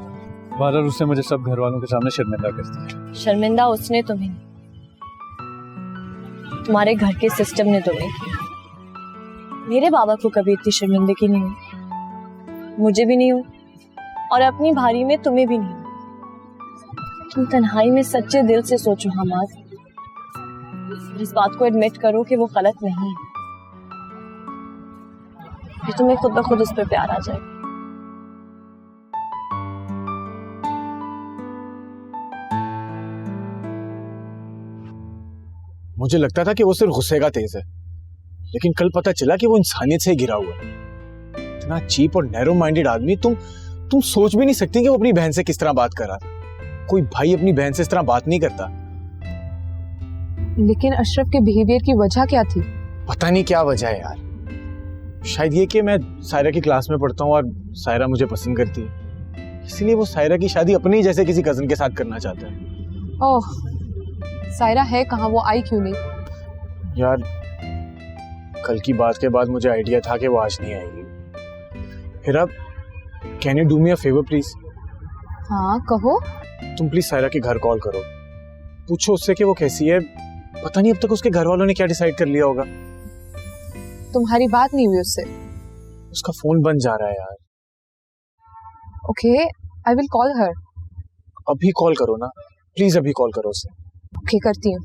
बहरहाल उसने मुझे सब घर वालों के सामने शर्मिंदा कर दिया। शर्मिंदा उसने तुम्हें, तुम्हारे घर के सिस्टम ने तुम्हें किया। मेरे बाबा को कभी इतनी शर्मिंदगी नहीं हुई, मुझे भी नहीं हुई, और अपनी भारी में तुम्हें भी नहीं हुई। तुम तन्हाई में सच्चे दिल से सोचो हमाद, इस बात को एडमिट करो कि वो गलत नहीं है, फिर तुम्हें खुद ब खुद उस पर प्यार आ जाएगा। मुझे लगता था कि वो सिर्फ गुस्से का तेज है, लेकिन कल पता चला कि वो इंसानियत से घिरा हुआ है। इतना चीप और नैरो माइंडेड आदमी तुम सोच भी नहीं सकती कि वो अपनी बहन से किस तरह बात कर रहा था। कोई भाई अपनी बहन से इस तरह बात नहीं करता। लेकिन अशरफ के बिहेवियर की वजह क्या थी? पता नहीं क्या वजह है यार। शायद ये कि मैं सायरा की क्लास में पढ़ता हूँ और सायरा मुझे पसंद करती है, इसलिए वो सायरा की शादी अपने ही जैसे किसी कजन के साथ करना चाहता है। ओह, सायरा है कहाँ? वो आई क्यों नहीं? यार कल की बात के बाद मुझे आइडिया था कि वो आज नहीं आएगी। फिर अब can you do me a favour please? हाँ कहो। तुम प्लीज सायरा के घर कॉल करो, पूछो उससे कि वो कैसी है। पता नहीं अब तक उसके घर वालों ने क्या डिसाइड कर लिया होगा। तुम्हारी बात नहीं हुई उससे? उसका फोन बंद जा रहा है यार। Okay, I will call her. अभी कॉल करो ना प्लीज, अभी कॉल करो उसे। ओके, करती हूँ।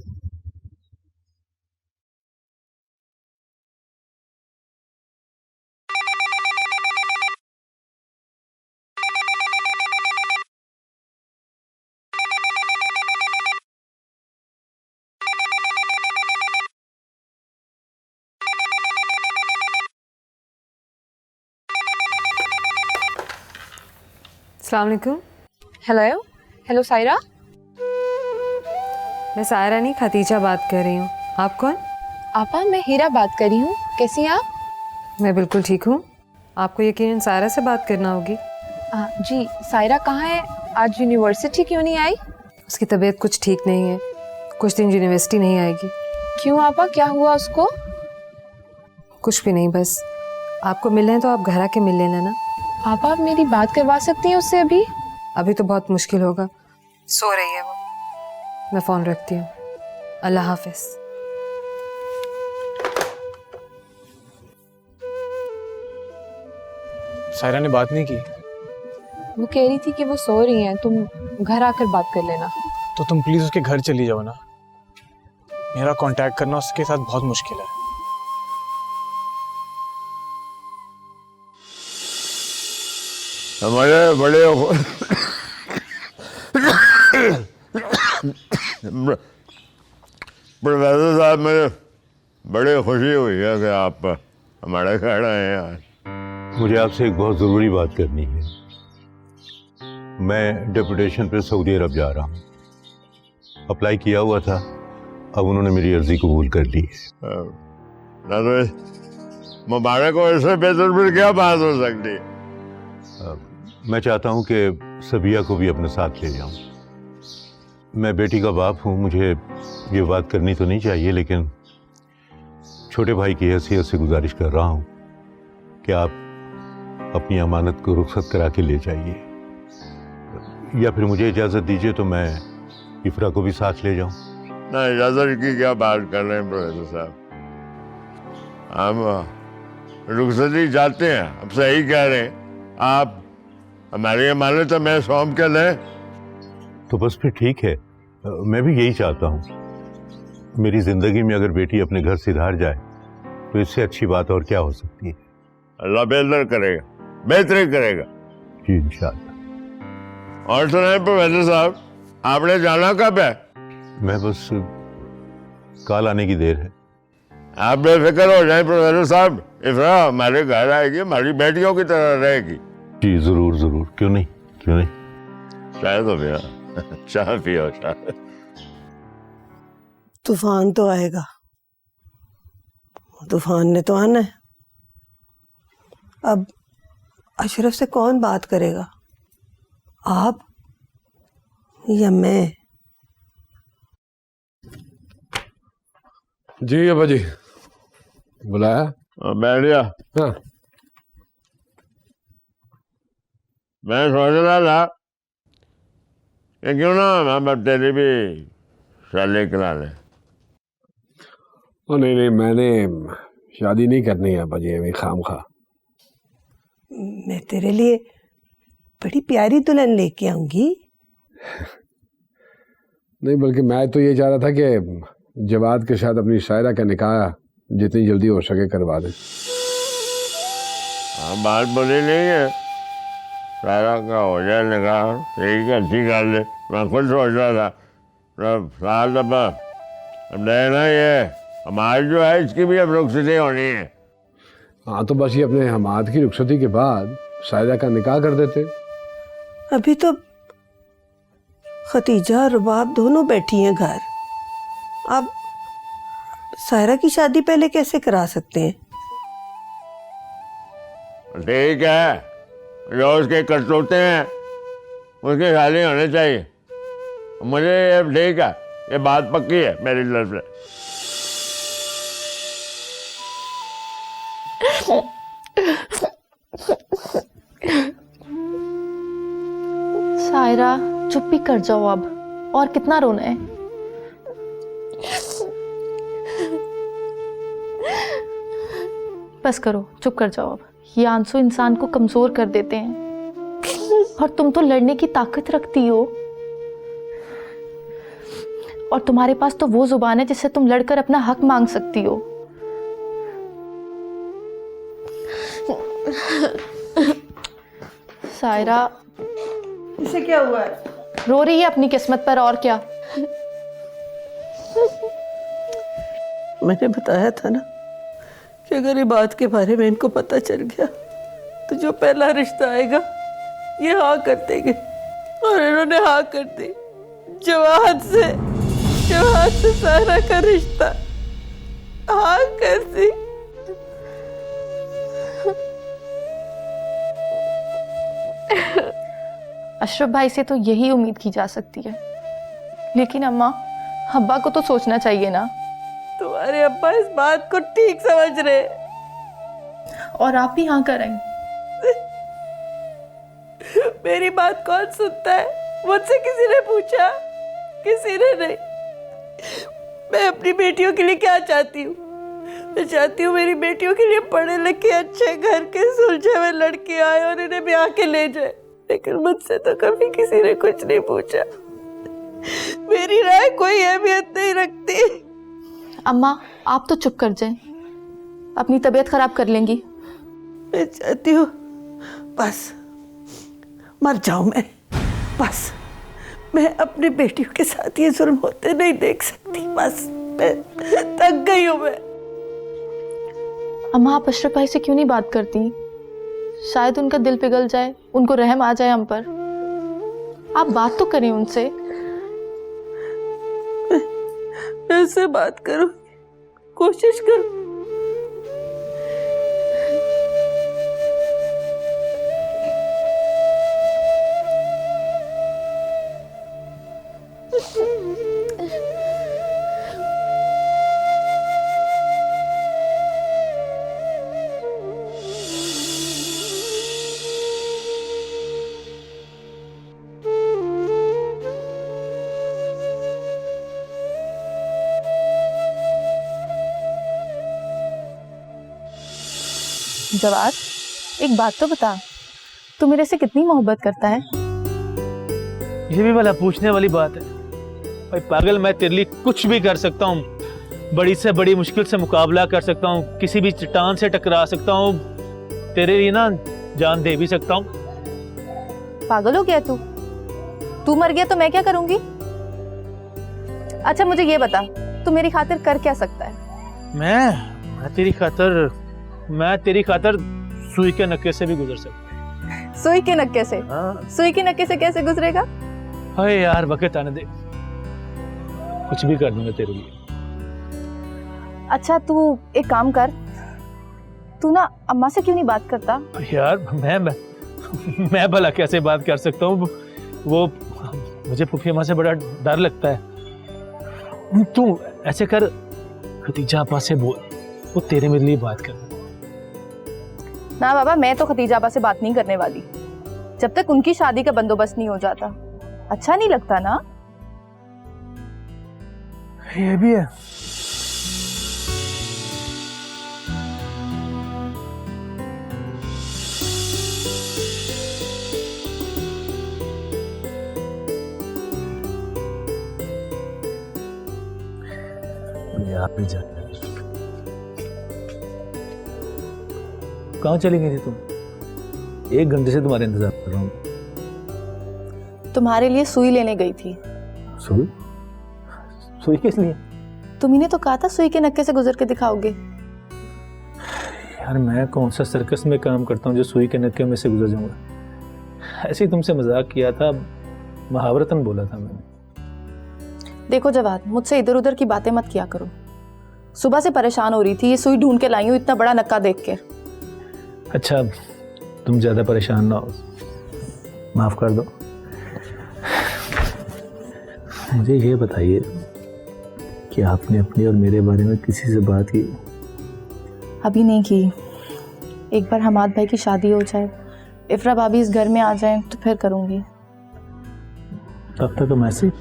अस्सलाम वालेकुम। Hello hello Saira. मैं सायरा नहीं, खतीजा बात कर रही हूँ। आप कौन? आपा, मैं हीरा बात कर रही हूँ। कैसी हैं आप? मैं बिल्कुल ठीक हूँ। आपको यकीनन सायरा से बात करना होगी। जी, सायरा कहाँ है? आज यूनिवर्सिटी क्यों नहीं आई? उसकी तबीयत कुछ ठीक नहीं है, कुछ दिन यूनिवर्सिटी नहीं आएगी। क्यों आपा, क्या हुआ उसको? कुछ भी नहीं, बस आपको मिलना है तो आप घर आके मिल लेना ना। आपा, आप मेरी बात करवा सकती हैं उससे अभी? अभी तो बहुत मुश्किल होगा, सो रही है वो। मैं फ़ोन रखती हूँ। अल्लाह हाफिज़। सायरा ने बात नहीं की? वो कह रही थी कि वो सो रही हैं, तुम घर आकर बात कर लेना। तो तुम प्लीज उसके घर चली जाओ ना, मेरा कांटेक्ट करना उसके साथ बहुत मुश्किल है। हमारे बड़े प्रोफेसर साहब, मुझे बड़ी खुशी हुई है कि आप हमारे घर आए हैं आज। मुझे आपसे एक बहुत ज़रूरी बात करनी है। मैं डेपुटेशन पे सऊदी अरब जा रहा हूँ। अप्लाई किया हुआ था, अब उन्होंने मेरी अर्जी कबूल कर ली है। मुबारक हो, इससे बेहतर फिर क्या बात हो सकती है। मैं चाहता हूँ कि सबिया को भी अपने साथ ले जाऊँ। मैं बेटी का बाप हूँ, मुझे ये बात करनी तो नहीं चाहिए, लेकिन छोटे भाई की हैसियत से गुजारिश कर रहा हूँ कि आप अपनी अमानत को रुखसत करा के ले जाइए, या फिर मुझे इजाज़त दीजिए तो मैं इफ्रा को भी साथ ले जाऊँ। ना, इजाज़त की क्या बात कर रहे हैं प्रोफेसर साहब, हम रुखसती जाते हैं। अब सही कह रहे हैं आप, हमारी अमानत तो मैं सौंप के लें। तो बस फिर ठीक है, मैं भी यही चाहता हूँ। मेरी ज़िंदगी में अगर बेटी अपने घर से इधर जाए तो इससे अच्छी बात और क्या हो सकती है। अल्लाह बेहतर करेगा, बेहतरी करेगा जी इंशाल्लाह। और सुनाए प्रोफेसर साहब, आपने जाना कब है? मैं बस कल आने की देर है। आप बेफिक्र हो जाए प्रोफेसर साहब, इफ्रा हमारे घर आएगी, हमारी बेटियों की तरह रहेगी। जी जरूर जरूर, क्यों नहीं क्यों नहीं। चाय तो पिया, चाय पियो चाय। तूफान तो आएगा, तूफान ने तो आना है। अब अशरफ से कौन बात करेगा, आप या मैं? जी अब्बा जी, बुलाया? बैठ जा। हाँ। मैं सोच रहा था कि क्यों ना हम अब तेरी भी शादी करा लें। ओ नहीं नहीं, मैंने शादी नहीं करनी है अब्बा जी, अभी खामखा। मैं तेरे लिए बड़ी प्यारी दुल्हन लेके आऊंगी। नहीं, बल्कि मैं तो ये चाह रहा था कि जवाद के साथ अपनी शायरा का निकाह जितनी जल्दी हो सके करवा दें। हाँ, बात बुरी नहीं है, शायरा का हो जाए निकाह, ठीक है, अच्छी गल है। मैं खुद सोच रहा था साल अब लेना ये हमारी जो है, इसकी भी अब रुखसती होनी है। हाँ, तो बस ये अपने हमाद की रुखसती के बाद शायरा का निकाह कर देते। अभी तो खतीजा और रुबाब दोनों बैठी हैं घर, अब सायरा की शादी पहले कैसे करा सकते हैं? ठीक है, जो उसके करतूते हैं उसकी शादी होनी चाहिए। मुझे ये ठीक है, ये बात पक्की है मेरी तरफ से। सायरा चुप भी कर जाओ अब, और कितना रोना है? बस करो, चुप कर जाओ अब। ये आंसू इंसान को कमजोर कर देते हैं, और तुम तो लड़ने की ताकत रखती हो, और तुम्हारे पास तो वो जुबान है जिससे तुम लड़कर अपना हक मांग सकती हो। सायरा, इसे क्या हुआ है? रो रही है अपनी किस्मत पर, और क्या। मैंने बताया था ना कि अगर ये बात के बारे में इनको पता चल गया तो जो पहला रिश्ता आएगा ये हाँ कर देंगे, और इन्होंने हाँ कर दी। जवाद से सारा का रिश्ता हाँ कर दी। अशरफ भाई से तो यही उम्मीद की जा सकती है, लेकिन अम्मा, अब्बा को तो सोचना चाहिए ना। तुम्हारे अब्बा इस बात को ठीक समझ रहे, और आप भी हाँ करेंगे। मेरी बात कौन सुनता है? मुझसे किसी ने पूछा? किसी ने नहीं। मैं अपनी बेटियों के लिए क्या चाहती हूँ? मैं चाहती हूँ मेरी बेटियों के लिए पढ़े लिखे अच्छे घर के सुलझे हुए लड़के आए और इन्हें ब्याह के ले जाए, लेकिन मुझसे तो कभी किसी ने कुछ नहीं पूछा। मेरी राय कोई अहमियत नहीं रखती। अम्मा, आप तो चुप कर जाएं, अपनी तबीयत खराब कर लेंगी। मैं चाहती हूँ बस मर जाऊं मैं, बस मैं अपनी बेटियों के साथ ये जुल्म होते नहीं देख सकती। बस मैं थक गई हूँ मैं। अम्मा, आप अशरफ भाई से क्यों नहीं बात करती? शायद उनका दिल पिघल जाए, उनको रहम आ जाए हम पर। आप बात तो करें उनसे। मैं उससे बात करूं, कोशिश करूं। जवाद, एक बात तो बता, तू मेरे से कितनी मोहब्बत करता है? ये भी भला पूछने वाली बात है? भाई पागल, मैं तेरे लिए कुछ भी कर सकता हूँ, बड़ी से बड़ी मुश्किल से मुकाबला कर सकता हूँ, किसी भी चट्टान से टकरा सकता हूँ, तेरे लिए ना जान दे भी सकता हूँ। पागल हो गया तू मर गया तो मैं क्या करूंगी? अच्छा मुझे ये बता, तू मेरी खातिर कर क्या सकता है? मैं तेरी खातिर सुई के नक्के से भी गुजर सकता। सुई के नक्के से? सुई के नक्के से कैसे गुजरेगा? अरे यार वक्त आने दे, कुछ भी कर दूंगा तेरे लिए। अच्छा तू एक काम कर, तू ना अम्मा से क्यों नहीं बात करता? यार मैं भला कैसे बात कर सकता हूँ, वो मुझे पुफी अम्मा से बड़ा डर लगता है। तू ऐसे कर, खतीजा आपा से बोल, वो तेरे मेरे लिए बात कर। ना बाबा, मैं तो खतीजा आपा से बात नहीं करने वाली जब तक उनकी शादी का बंदोबस्त नहीं हो जाता। अच्छा नहीं लगता ना? ये भी है। आप ही जाते हैं। कहाँ चली गई थी तुम? 1 घंटे से तुम्हारे इंतजार कर रहा हूँ। तुम्हारे लिए सुई लेने गई थी। सुई? सुई किस लिए? तुम्ही ने तो कहा था सुई के नक्के से गुजर के दिखाओगे। यार मैं कौन सा सर्कस में काम करता हूँ जो सुई के नक्के में से गुजर जाऊंगा? ऐसे ही तुमसे मजाक किया था, मुहावरतन बोला था मैंने। देखो जवाद, मुझसे इधर उधर की बातें मत किया करो। सुबह से परेशान हो रही थी, ये सुई ढूंढ के लाई हूं इतना बड़ा नक्का देख के। अच्छा तुम ज्यादा परेशान ना हो, माफ कर दो। मुझे ये बताइए कि आपने अपने और मेरे बारे में किसी से बात की? अभी नहीं की। एक बार हमाद भाई की शादी हो जाए, इफ्रा भाभी इस घर में आ जाए तो फिर करूंगी। तब तक हम ऐसे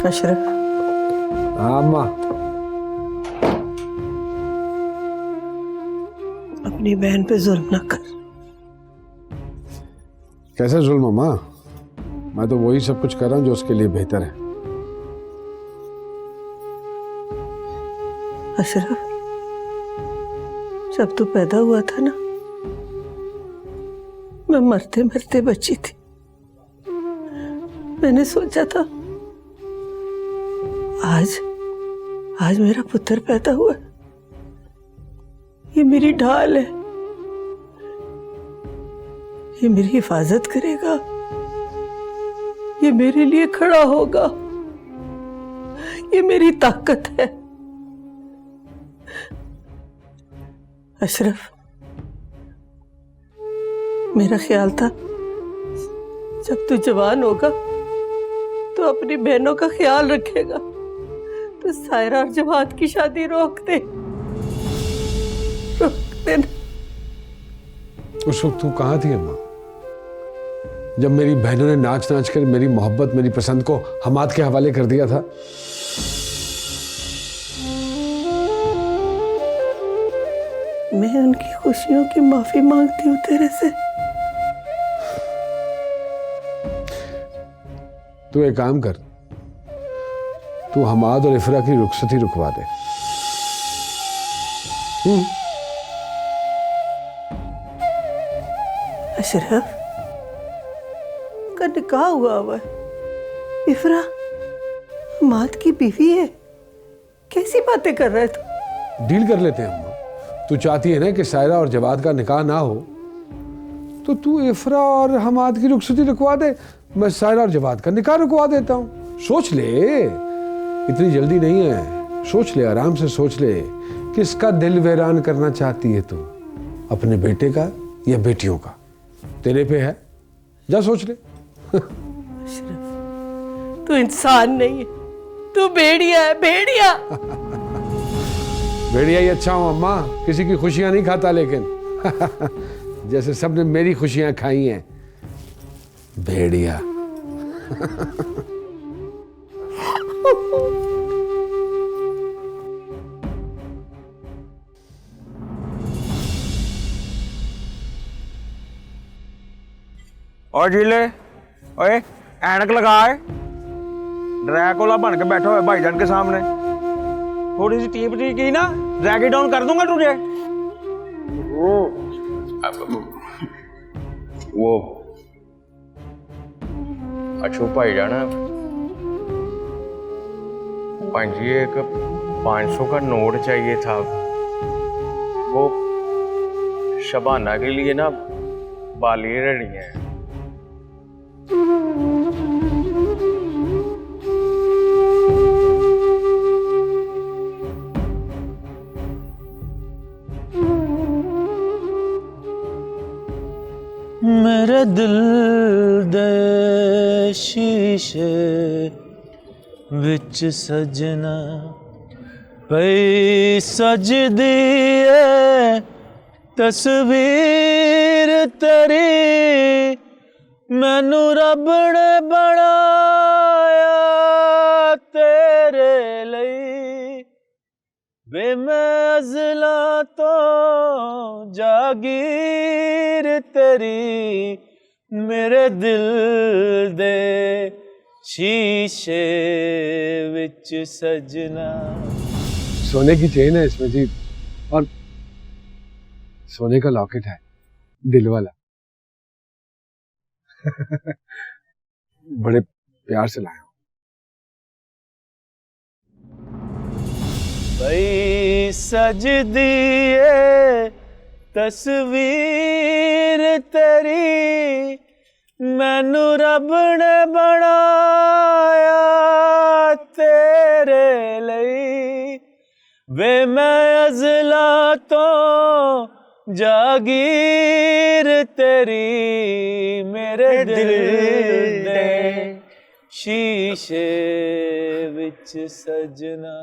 अशरफ। हाँ अम्मा। अपनी बहन पे जुल्म ना कर। कैसे जुल्म अम्मा? मैं तो वही सब कुछ कर रहा हूँ जो उसके लिए बेहतर है। अशरफ, जब तू पैदा हुआ था ना, मैं मरते मरते बची थी। मैंने सोचा था आज मेरा पुत्र पैदा हुआ, ये मेरी ढाल है, ये मेरी हिफाजत करेगा, ये मेरे लिए खड़ा होगा, ये मेरी ताकत है। अशरफ, मेरा ख्याल था जब तू जवान होगा तो अपनी बहनों का ख्याल रखेगा, तो सायरा और जवाद की शादी रोक दे ना। उस वक्त तू कहाँ थी अम्मा, जब मेरी बहनों ने नाच नाच कर मेरी मोहब्बत, मेरी पसंद को हमाद के हवाले कर दिया था? मैं उनकी खुशियों की माफी मांगती हूँ तेरे से। तू एक काम कर, तू हमाद और इफरा की रुखसती रुकवा दे। अशरफ का निकाह हुआ है, इफरा हमाद की बीवी है, कैसी बातें कर रहे तू? डील कर लेते हैं अम्मा। तू चाहती है ना कि सायरा और जवाद का निकाह ना हो, तो तू इफरा और हमाद की रुखसती रुकवा दे, मैं सायरा और जवाद का निकाह रुकवा देता हूँ। सोच ले, इतनी जल्दी नहीं है, सोच ले, आराम से सोच ले, किसका दिल वीरान करना चाहती है तू, अपने बेटे का या बेटियों का? तेरे पे है, जा सोच ले। तू इंसान नहीं है, तू भेड़िया है, भेड़िया। भेड़िया ही अच्छा हूं अम्मा, किसी की खुशियां नहीं खाता, लेकिन जैसे सबने मेरी खुशियां खाई हैं, भेड़िया। और जिले ओए ऐनक लगाए ड्रैकुला बन के बैठा हुआ भाईजान के सामने। थोड़ी सी टीप की ना ड्रैग डाउन कर दूंगा तुझे। वो अच्छू भाईजान, जी एक 500 का नोट चाहिए था। वो शबाना के लिए ना बाली रहनी है। मेरे दिल दे शीशे विच सजना पई सजदी है तस्वीर तेरी, मैनू रब ने बनाया तेरे लई, वे मैं अज़ला तो जागीर तेरी, मेरे दिल दे शीशे विच सजना। सोने की चेन है इसमें जी, और सोने का लॉकेट है दिल वाला। बड़े प्यार से लाया हूं। भाई सजदी है तस्वीर तेरी, मैनू रब ने बनाया तेरे लई, वे मैं अज़ला तो जागीर तेरी, मेरे दिल दे शीशे विच सजना।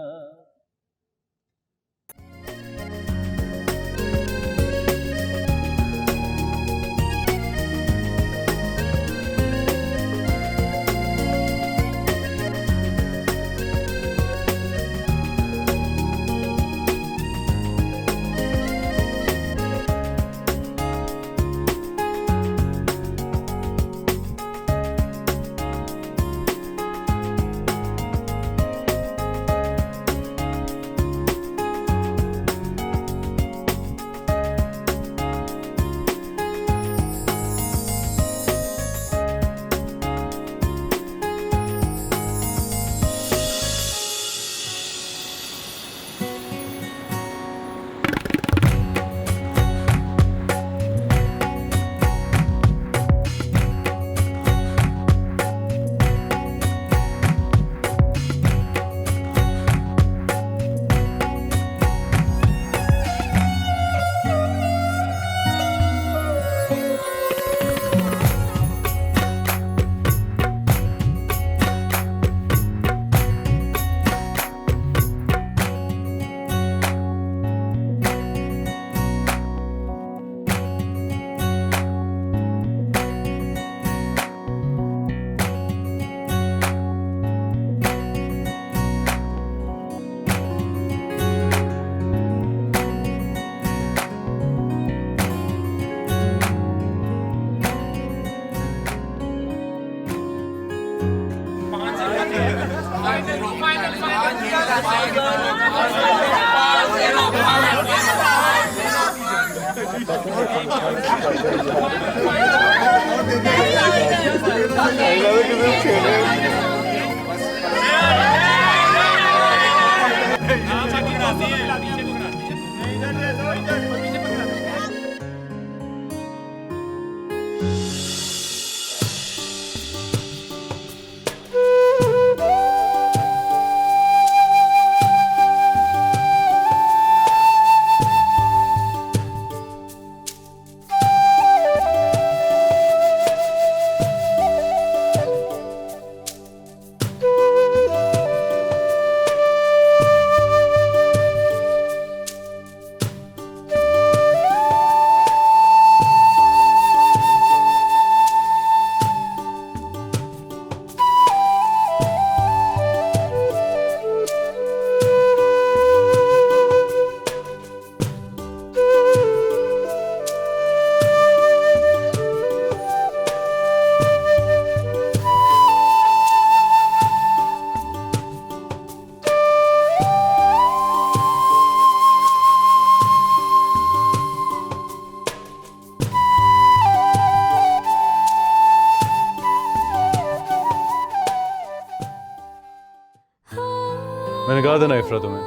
याद है ना इफ्रा तुम्हें,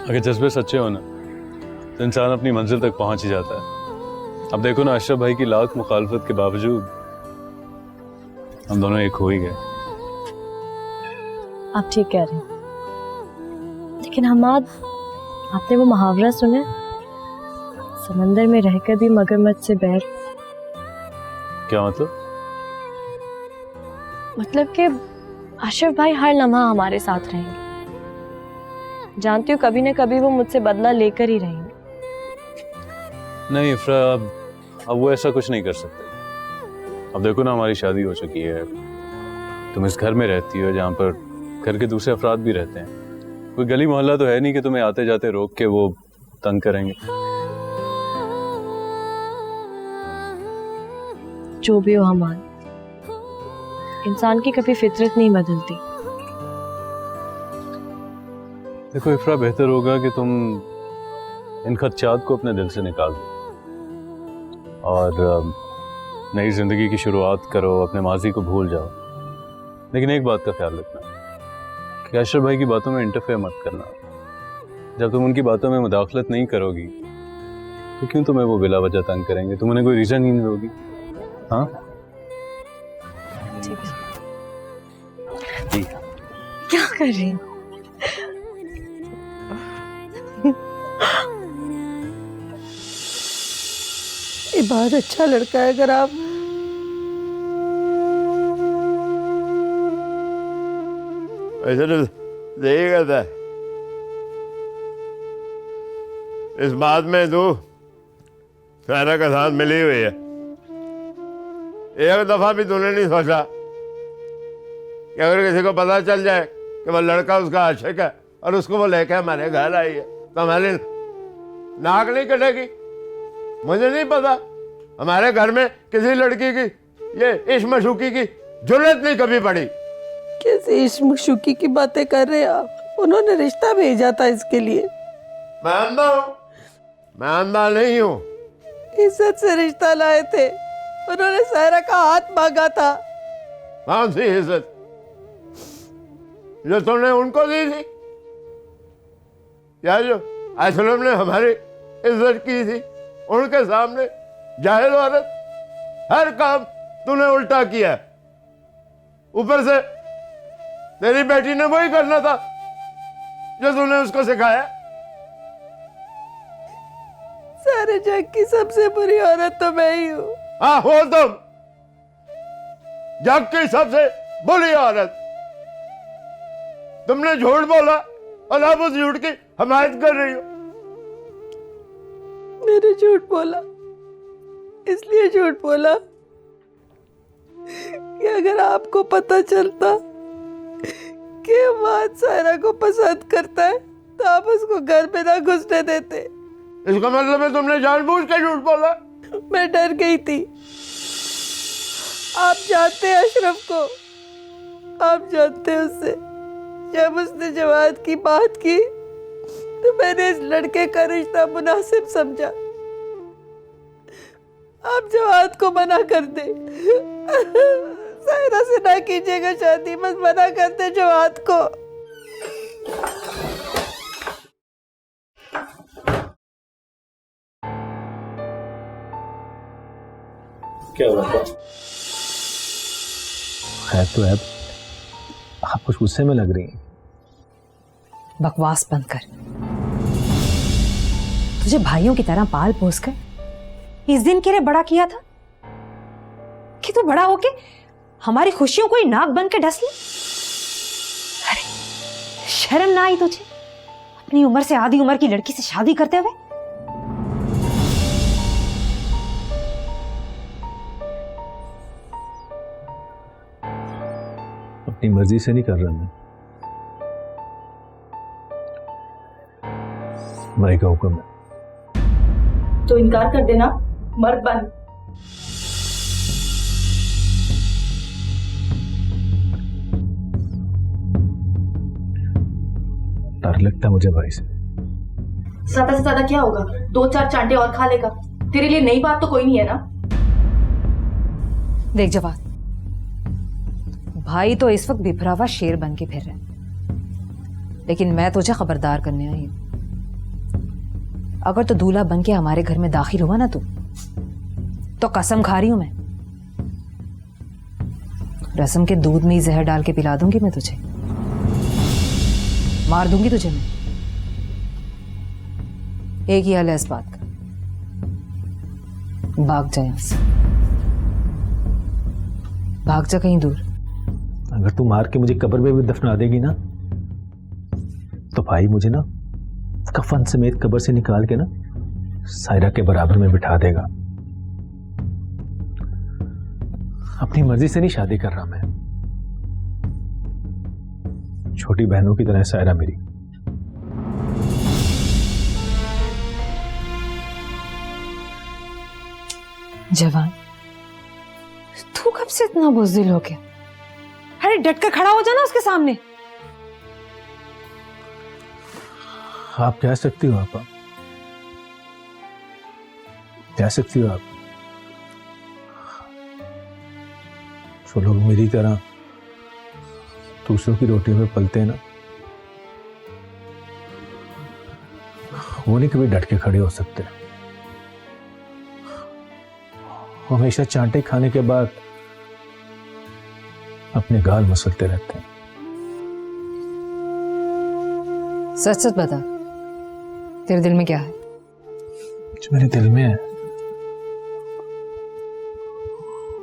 अगर जज्बे सच्चे हो ना तो इंसान अपनी मंजिल तक पहुंच ही जाता है। अब देखो ना, अशरफ भाई की लाख मुखालफत के बावजूद हम दोनों एक हो ही गए। आप ठीक कह रहे हैं, लेकिन हमाद, आपने वो मुहावरा सुना, समंदर में रहकर भी मगरमच्छ से बैर? क्या मतलब? मतलब कि अशरफ भाई हर लम्हा हमारे साथ रहेंगे। जानती हूँ कभी न कभी वो मुझसे बदला लेकर ही रहेंगे। नहीं इफ्रा, अब वो ऐसा कुछ नहीं कर सकते। अब देखो ना, हमारी शादी हो चुकी है, तुम इस घर में रहती हो जहाँ पर घर के दूसरे अफराद भी रहते हैं। कोई गली मोहल्ला तो है नहीं कि तुम्हें आते जाते रोक के वो तंग करेंगे। जो भी हो हमाद, इंसान की कभी फितरत नहीं बदलती। देखो इफ्रा, बेहतर होगा कि तुम इन खदशात को अपने दिल से निकाल दो और नई जिंदगी की शुरुआत करो, अपने माजी को भूल जाओ। लेकिन एक बात का ख्याल रखना कि अशरफ भाई की बातों में इंटरफेयर मत करना। जब तुम उनकी बातों में मुदाखलत नहीं करोगी तो क्यों तुम्हें वो बिला वजह तंग करेंगे? तुम उन्हें कोई रीजन ही नहीं दोगी। हाँ ठीक है। ठीक। क्या कर रही हो? ये बहुत अच्छा लड़का है। अगर आप ऐसे तो देगा था इस बात में तू सारा का साथ मिली हुई है। एक दफा भी तूने नहीं सोचा कि अगर किसी को पता चल जाए कि वह लड़का उसका आशिक है और उसको वो लेके हमारे घर आई है तो हमारी नाक नहीं कटेगी? मुझे नहीं पता, हमारे घर में किसी लड़की की ये इश्क मशूकी की जुर्रत नहीं कभी पड़ी। कैसे इश्क मशूकी की बातें कर रहे हैं आप? उन्होंने रिश्ता भेजा था इसके लिए। मैं अंधा हूँ? मैं अंधा नहीं हूँ। इज्जत से रिश्ता लाए थे, उन्होंने सायरा का हाथ मांगा था। कौन सी इज्जत जो तुमने उनको दी थी, या जो असलम ने हमारी इज्जत की थी उनके सामने? जाहिल औरत, हर काम तूने उल्टा किया। ऊपर से तेरी बेटी ने वही करना था जो तूने उसको सिखाया। सारे जग की सबसे बुरी औरत तो मैं ही हूँ। हाँ हो तुम, जग की सबसे बुरी औरत। तुमने झूठ बोला और अब उस झूठ की हिमायत कर रही हो। मैंने झूठ बोला, इसलिए झूठ बोला कि अगर आपको पता चलता कि अमाद सायरा को पसंद करता है तो आप उसको घर में ना घुसने देते। इसका मतलब है तुमने जानबूझ के झूठ बोला? मैं डर गई थी। आप जानते हैं अशरफ को, आप जानते हैं उससे। जब उसने जवाद की बात की तो मैंने इस लड़के का रिश्ता मुनासिब समझा। आप जवाद को मना कर दे। सायरा से ना कीजिएगा शादी, बस मना कर दे जवाद को। क्या हुआ? खैर तो है, आप कुछ गुस्से में लग रही हैं। बकवास बंद कर। तुझे भाइयों की तरह पाल पोस कर इस दिन के लिए बड़ा किया था कि तू बड़ा होके हमारी खुशियों को ही नाक बन के डस ले। अरे शर्म ना आई तुझे अपनी उम्र से आधी उम्र की लड़की से शादी करते हुए? अपनी मर्जी से नहीं कर रहा मैं, भाई का हुक्म है। तो इनकार कर देना, मर्द बन। डर लगता है मुझे भाई से। ज्यादा से ज्यादा क्या होगा, 2-4 चांटे और खा लेगा। तेरे लिए नई बात तो कोई नहीं है ना। देख जवाद, भाई तो इस वक्त बिफरा हुआ शेर बन के फिर रहा है। लेकिन मैं तुझे खबरदार करने आई हूं। अगर तो दूल्हा बन के हमारे घर में दाखिल हुआ ना तू, तो कसम खा रही हूं मैं, रसम के दूध में ही जहर डाल के पिला दूंगी मैं तुझे, मार दूंगी तुझे मैं। एक ही हाल है इस बात का, भाग जा यहां से, भाग जा कहीं दूर। अगर तू मार के मुझे कब्र में भी दफना देगी ना, तो भाई मुझे ना कफन समेत कब्र से निकाल के ना सायरा के बराबर में बिठा देगा। अपनी मर्जी से नहीं शादी कर रहा मैं, छोटी बहनों की तरह सायरा मेरी। जवान, तू कब से इतना बुज़दिल हो गया? अरे डट कर खड़ा हो जाना उसके सामने। आप कह सकती हो आपा, कह सकती हो आप। जो लोग मेरी तरह दूसरों की रोटियों में पलते हैं ना, वो नहीं कभी डट के खड़े हो सकते। वो हमेशा चांटे खाने के बाद अपने गाल मसलते रहते हैं। सच सच बता, तेरे दिल में क्या है? जो मेरे दिल में है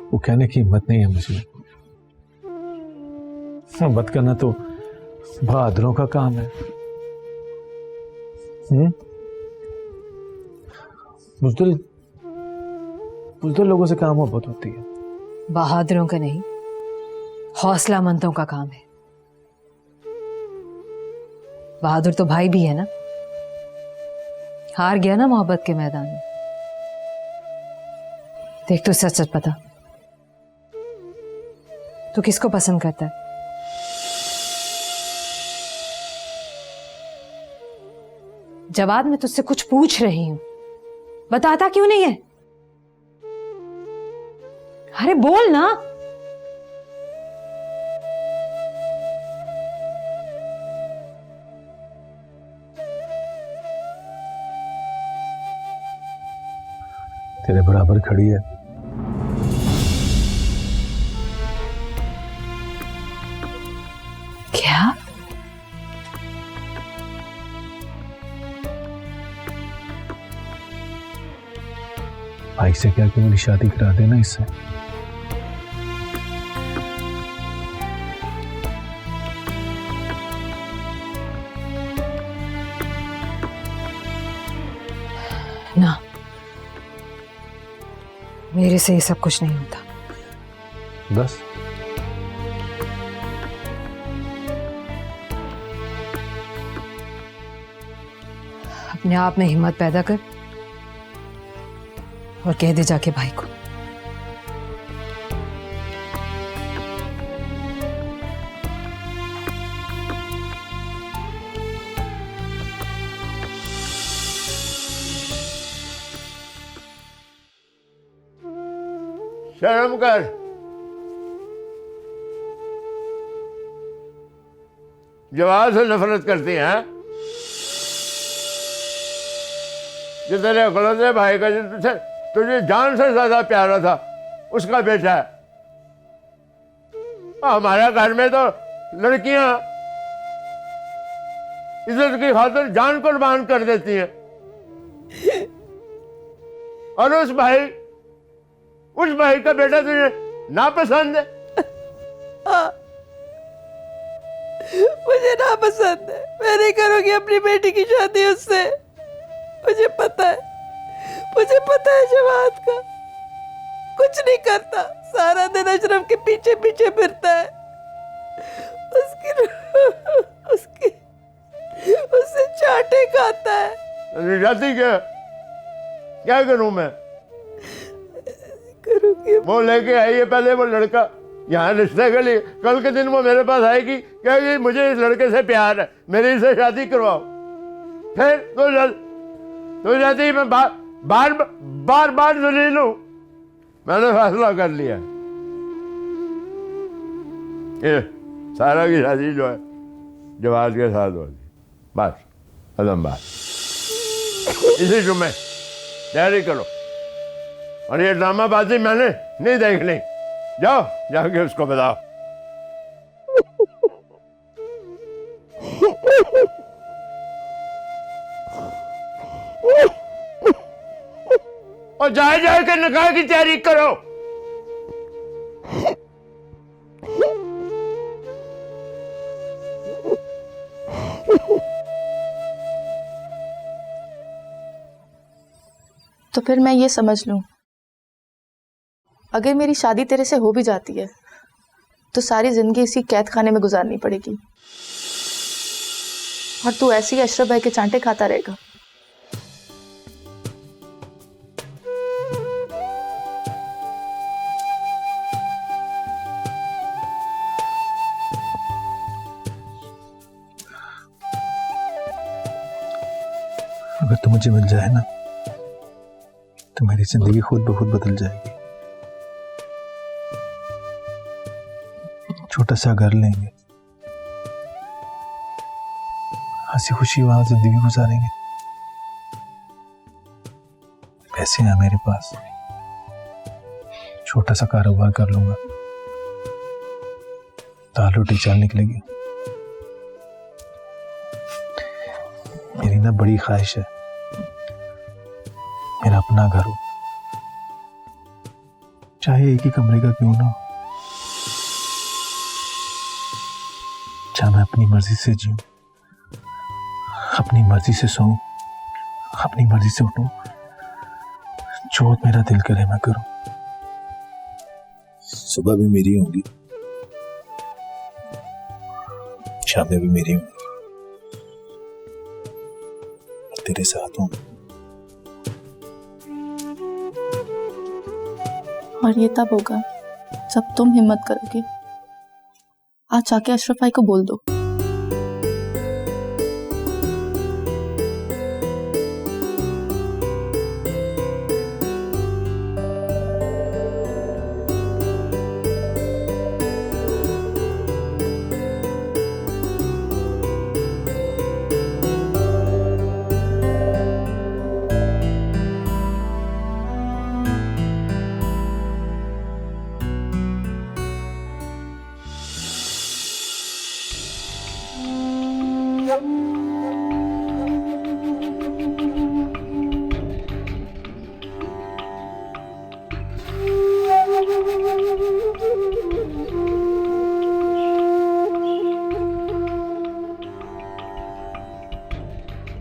वो कहने की हिम्मत नहीं है मुझे। बात करना तो बहादुरों का काम है। बुज़दिल लोगों से काम मोहब्बत होती है। बहादुरों का नहीं, हौसलामंदों का काम है। बहादुर तो भाई भी है ना, हार गया ना मोहब्बत के मैदान में। देख तू सच सच बता, तू किसको पसंद करता है? जवाब मैं तुझसे कुछ पूछ रही हूं, बताता क्यों नहीं है? अरे बोल ना। तेरे बराबर खड़ी है। क्या? भाई से क्या कि मेरी शादी करा देना इससे। ना, मेरे से ये सब कुछ नहीं होता। बस अपने आप में हिम्मत पैदा कर और कह दे जाके भाई को। शर्म कर। जवाब से नफरत करती हैं। जो तेरे अकलौते भाई का, जो तुझे जान से ज्यादा प्यारा था, उसका बेटा है। हमारे घर में तो लड़कियां इज्जत की खातिर जान कुर्बान कर देती हैं, और उस भाई का बेटा तुझे नापसंद है। मुझे नापसंद है। मैं नहीं करूंगी अपनी बेटी की शादी उससे। मुझे पता है जवाद का कुछ नहीं करता, सारा दिन अशरफ के पीछे पीछे फिरता है। उससे चाटे खाता है। जाती क्या करूं मैं? करूंगी वो लेके आई है पहले वो लड़का यहाँ रिश्ते के लिए, कल के दिन वो मेरे पास आएगी, कहेगी मुझे इस लड़के से प्यार है, मेरी इससे शादी करवाओ। फिर तो जाती मैं बार जलील हूं। मैंने फैसला कर लिया, ये सारा की शादी जो है जवाब के साथ होगी, बस खत्म बात। इसी जुम्मे तैयारी करो, और ये ड्रामाबाजी मैंने नहीं देखनी। जाओ जाके उसको बताओ। और जाए जाए के निकाह की तैयारी करो। तो फिर मैं ये समझ लूं, अगर मेरी शादी तेरे से हो भी जाती है तो सारी जिंदगी इसी कैद खाने में गुजारनी पड़ेगी, और तू ऐसे ही अशरफ भाई के चांटे खाता रहेगा। अगर तू मुझे मिल जाए ना तो मेरी जिंदगी खुद ब खुद बदल जाएगी। छोटा सा घर लेंगे, हंसी खुशी वहां जिंदगी गुजारेंगे। पैसे हैं मेरे पास, छोटा सा कारोबार कर लूंगा, दाल रोटी चल निकलेगी। मेरी ना बड़ी ख्वाहिश है मेरा अपना घर हो, चाहे एक ही कमरे का क्यों ना हो, जहां मैं अपनी मर्जी से जीऊं, अपनी मर्जी से सोऊं, अपनी मर्जी से उठूं, जो मेरा दिल करे मैं करूं। सुबह भी मेरी होंगी, शामें भी मेरी होंगी, तेरे साथ हूं। और ये तब होगा जब तुम हिम्मत करोगे। आज जाके अशरफ भाई को बोल दो।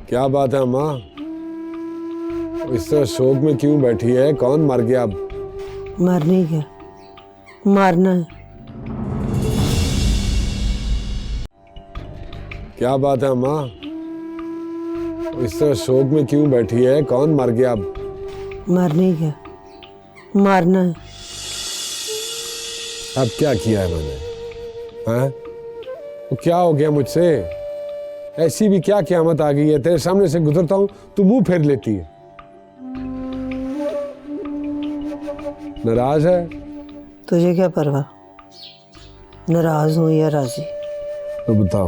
क्या बात है अम्मा, इस तरह शोक में क्यों बैठी है? कौन मर गया? अब मर नहीं गया, मारना है। क्या बात है अम्मा, इस तरह शोक में क्यों बैठी है? कौन मर गया? अब मर नहीं गया, मारना है। अब क्या किया है मैंने? हैं? तो क्या हो गया मुझसे? ऐसी भी क्या क़यामत आ गई है? तेरे सामने से गुजरता हूं तू मुंह फेर लेती है। नाराज है? तुझे क्या परवाह, नाराज हूं या राजी? तो बताओ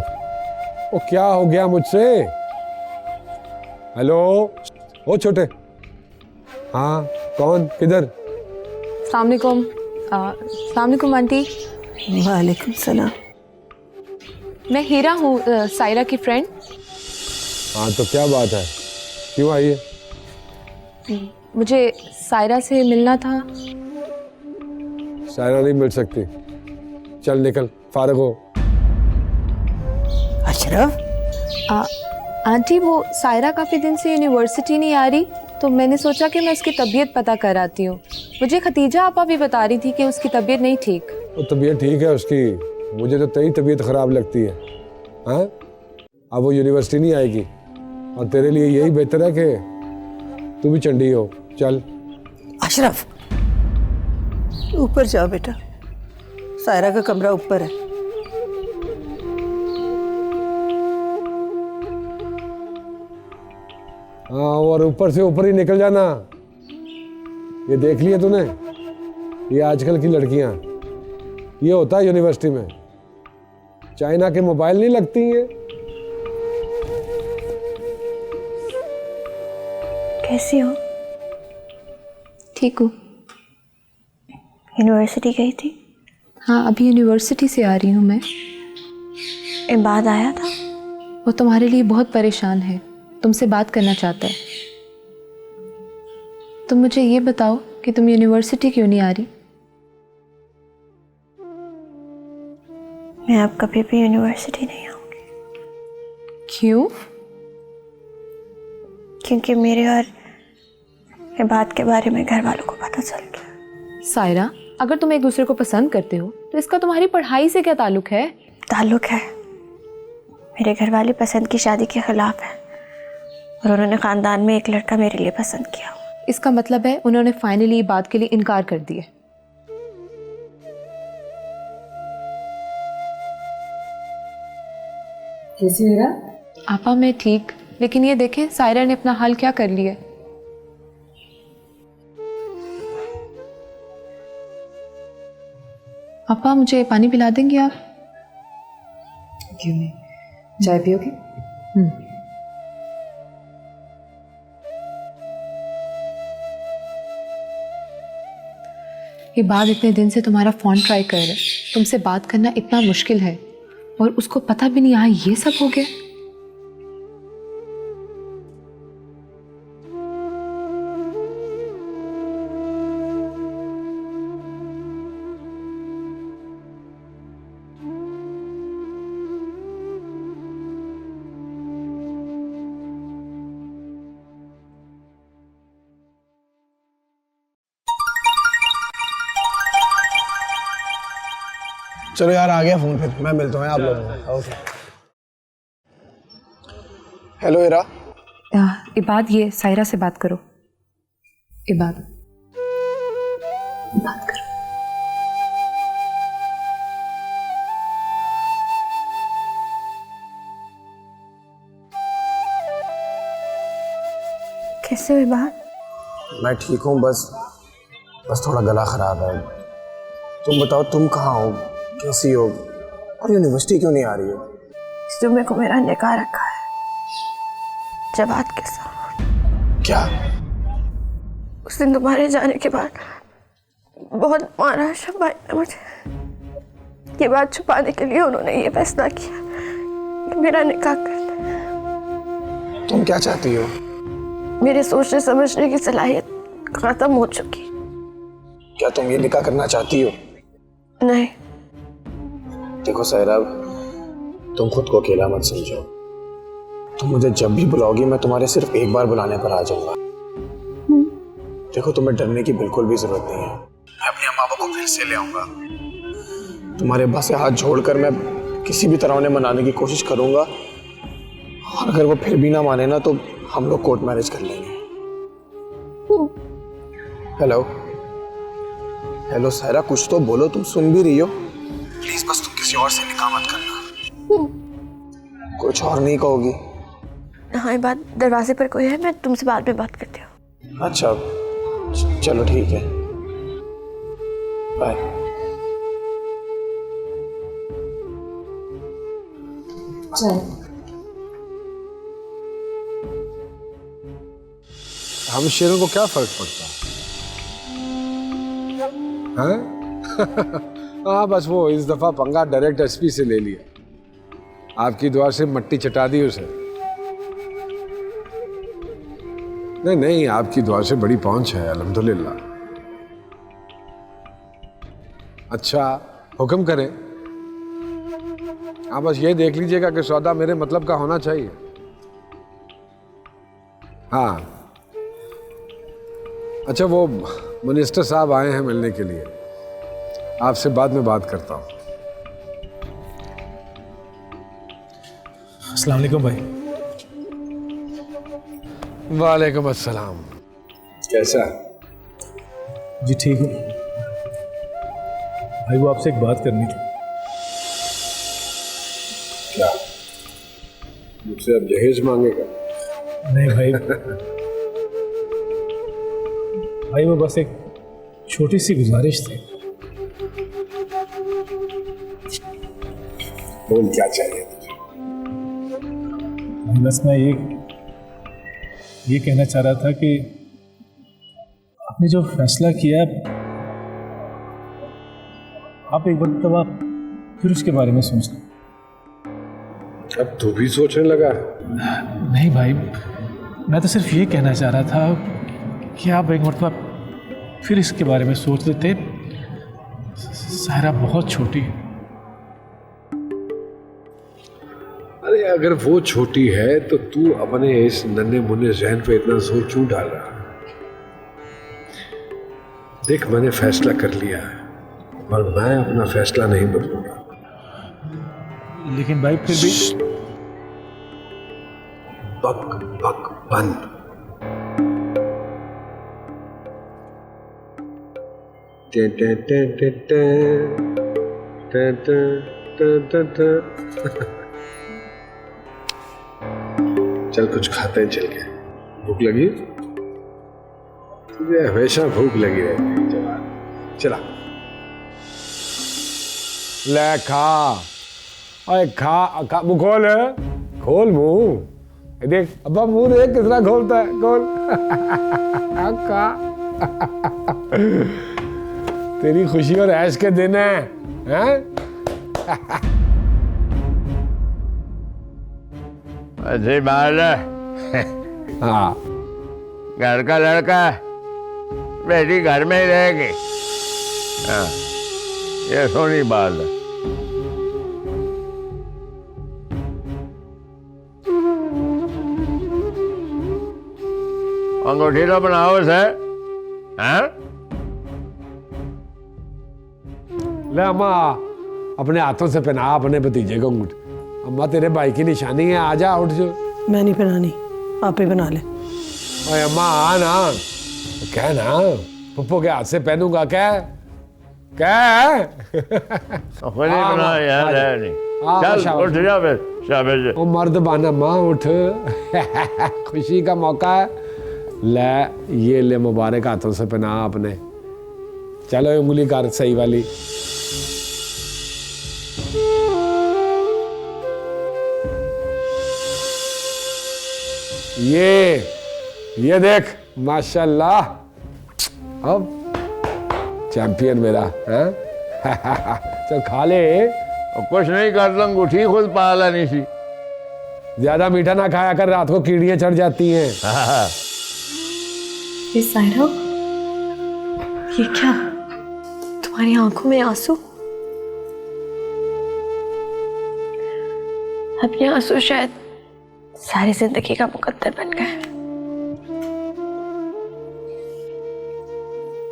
वो क्या हो गया मुझसे? हेलो ओ छोटे, हाँ कौन, किधर? सलाम आंटी। वालेकुम सलाम। मैं हीरा हूँ, सायरा की फ्रेंड। हाँ तो क्या बात है, क्यों आई है? मुझे सायरा से मिलना था। सायरा नहीं मिल सकती, चल निकल, फारिग हो। अशरफ? आंटी वो सायरा काफ़ी दिन से यूनिवर्सिटी नहीं आ रही, तो मैंने सोचा कि मैं उसकी तबीयत पता कर आती हूँ। मुझे खतीजा आपा भी बता रही थी कि उसकी तबीयत नहीं ठीक। वो तबीयत ठीक है उसकी, मुझे तो तेरी तबीयत खराब लगती है। हाँ अब वो यूनिवर्सिटी नहीं आएगी, और तेरे लिए यही बेहतर है कि तू भी चंडी हो। चल। अशरफ ऊपर जाओ बेटा, सायरा का कमरा ऊपर है। हाँ और ऊपर से ऊपर ही निकल जाना। ये देख लिया तूने, ये आजकल की लड़कियां, ये होता है यूनिवर्सिटी में। चाइना के मोबाइल नहीं लगती हैं? कैसी हो? ठीक हूँ। यूनिवर्सिटी गई थी? हाँ, अभी यूनिवर्सिटी से आ रही हूँ मैं। इबाद आया था? वो तुम्हारे लिए बहुत परेशान है, तुमसे बात करना चाहता है। तुम मुझे ये बताओ कि तुम यूनिवर्सिटी क्यों नहीं आ रही? मैं अब कभी भी यूनिवर्सिटी नहीं आऊंगी। क्यों? क्योंकि मेरे और इबाद के बारे में घर वालों को पता चल गया। सायरा, अगर तुम एक दूसरे को पसंद करते हो तो इसका तुम्हारी पढ़ाई से क्या ताल्लुक है? ताल्लुक है। मेरे घर वाले पसंद की शादी के खिलाफ हैं और उन्होंने खानदान में एक लड़का मेरे लिए पसंद किया। इसका मतलब है उन्होंने फाइनली बात के लिए इनकार कर दिया। कैसी मेरा? आपा मैं ठीक, लेकिन ये देखें सायरा ने अपना हाल क्या कर लिया। पापा मुझे पानी पिला देंगे आप? क्यों नहीं, चाय पियोगी? ये बात इतने दिन से तुम्हारा फोन ट्राई कर रहा है, तुमसे बात करना इतना मुश्किल है और उसको पता भी नहीं यहाँ ये सब हो गया। चलो यार, आ गया फोन, फिर मैं मिलता हूँ आप लोगों से। ओके। हेलो इरा। इबाद, ये सायरा से बात करो। इबाद, बात करो। कैसे हो इबाद? मैं ठीक हूँ, बस थोड़ा गला खराब है। तुम बताओ, तुम कहाँ हो, कैसी हो और यूनिवर्सिटी क्यों नहीं आ रही हो? इस जुम्मे को मेरा निकाह रखा है जवाद के साथ। क्या? उस दिन तुम्हारे जाने के बाद बहुत मारा शब भाई ने मुझे। ये बात छुपाने के लिए उन्होंने ये फैसला किया कि मेरा निकाह कर दे। तुम क्या चाहती हो? मेरे सोचने समझने की सलाहियत खत्म हो चुकी। क्या तुम ये निकाह करना चाहती हो? नहीं। देखो सायरा, तुम खुद को अकेला मत समझो। तुम मुझे जब भी बुलाओगी मैं तुम्हारे सिर्फ एक बार बुलाने पर आ जाऊंगा। देखो, तुम्हें डरने की बिल्कुल भी जरूरत नहीं है। मैं अपने अम्मा को फिर से ले आऊंगा। तुम्हारे अब्बा से हाथ जोड़कर मैं किसी भी तरह उन्हें मनाने की कोशिश करूंगा और अगर वो फिर भी ना माने ना तो हम लोग कोर्ट मैरिज कर लेंगे। हेलो सायरा, कुछ तो बोलो, तुम सुन भी रही हो? प्लीज बस तुम किसी और से निकाह मत करना। कुछ और नहीं कहोगी? हाँ, ये बात दरवाजे पर कोई है, मैं तुमसे बाद में बात करती हूँ। अच्छा चलो ठीक है, बाय। हम शेरों को क्या फर्क पड़ता है? हाँ, बस वो इस दफा पंगा डायरेक्ट एसपी से ले लिया। आपकी दुआ से मट्टी चटा दी उसे। नहीं, आपकी दुआ से बड़ी पहुंच है, अल्हम्दुलिल्लाह। अच्छा, हुक्म करें। हाँ, बस ये देख लीजिएगा कि सौदा मेरे मतलब का होना चाहिए। हाँ, अच्छा, वो मिनिस्टर साहब आए हैं मिलने के लिए, आपसे बाद में बात करता हूँ। अस्सलाम वालेकुम भाई। वालेकुम अस्सलाम। कैसा है? जी ठीक हूँ भाई, वो आपसे एक बात करनी थी। क्या? मुझसे अब दहेज मांगेगा? नहीं भाई भाई वो बस एक छोटी सी गुजारिश थी। बोल क्या चाहिए तुझे? बस मैं ये कहना चाह रहा था कि आपने जो फैसला किया, आप एक मरतबा फिर उसके बारे में सोचना। अब तू भी सोचने लगा? नहीं भाई, मैं तो सिर्फ ये कहना चाह रहा था कि आप एक मरतबा फिर इसके बारे में सोच लेते। सायरा बहुत छोटी है। अरे अगर वो छोटी है तो तू अपने इस नन्हे मुन्ने जहन पे इतना जोर क्यों डाल रहा है? देख, मैंने फैसला कर लिया है और मैं अपना फैसला नहीं बदलूंगा। लेकिन भाई फिर भी बक बक बंद। टे टे टे टे टे टे टे टे टे। चल कुछ खाते हैं चल के। भूख लगी? तुझे हमेशा भूख लगी रहती है जवान। चला ले खा। अरे खा मुंह खोल, खोल मुंह। देख अब्बा मुंह देख कितना खोलता है, खोल। खा। तेरी खुशी और ऐश के दिन है, हैं? अच्छी बात है। हाँ, घर का लड़का है, बेटी घर में ही रहेगी। हाँ, ये सोनी बात है। अंगूठी तो बनाओ उसे। हाँ? ले अम्मा, अपने हाथों से पहना अपने भतीजे को अंगूठी। अम्मा तेरे भाई की निशानी है, आजा उठ जो। मैं नहीं पहनानी, आप ही बना ले। अरे अम्मा आ ना, कह ना पप्पो के हाथ से पहनूंगा। क्या खुद ही बना यार, है नहीं। चल उठ जा फिर, शाबाश। ओ मर्द बाना अम्मा उठ। खुशी का मौका है। ले ये ले मुबारक हाथों से पहना अपने। चलो उंगली कर सही वाली। ये देख माशाल्लाह, अब चैंपियन मेरा है। चल खा ले। कुछ नहीं कर, अंगूठी खुद पाला नहीं सी। ज्यादा मीठा ना खाया कर, रात को कीड़ियां चढ़ जाती हैं। ये सायरा, ये क्या? तुम्हारी आंखों में आंसू? अब ये आंसू शायद सारी जिंदगी का मुकद्दर बन गए।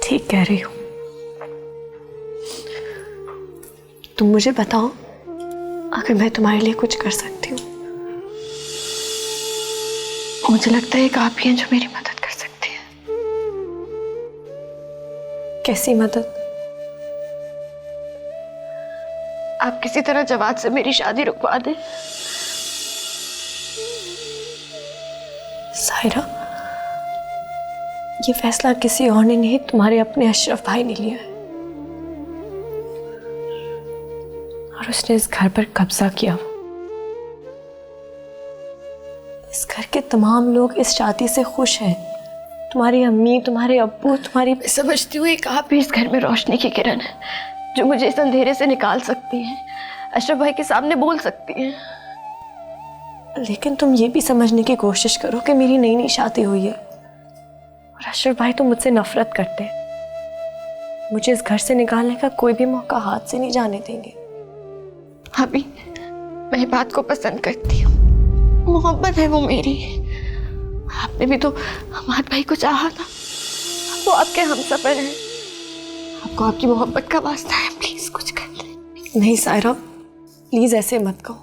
ठीक कह रही हो। तुम मुझे बताओ, अगर मैं तुम्हारे लिए कुछ कर सकती हूँ। मुझे लगता है एक आप ही हैं जो मेरी मदद कर सकती है। कैसी मदद? आप किसी तरह जवाद से मेरी शादी रुकवा दें। सायरा, ये फैसला किसी और ने नहीं, तुम्हारे अपने अशरफ भाई ने लिया है। और उसने इस घर पर कब्जा किया। इस घर के तमाम लोग इस शादी से खुश हैं। तुम्हारी अम्मी, तुम्हारे अब्बू, तुम्हारी। मैं समझती हूँ एक आप ही इस घर में रोशनी की किरण है, जो मुझे इस अंधेरे से निकाल सकती है, अशरफ भाई के सामने बोल सकती है। लेकिन तुम ये भी समझने की कोशिश करो कि मेरी नई नई शादी हुई है और अशरफ भाई तो मुझसे नफरत करते हैं। मुझे इस घर से निकालने का कोई भी मौका हाथ से नहीं जाने देंगे। भाभी, मैं बात को पसंद करती हूँ, मोहब्बत है वो मेरी। आपने भी तो हमारे भाई को चाहा था, वो आपके हमसफर हैं। आपको आपकी मोहब्बत का वास्ता है, प्लीज कुछ कर ले। नहीं सायरा, प्लीज ऐसे मत कहो।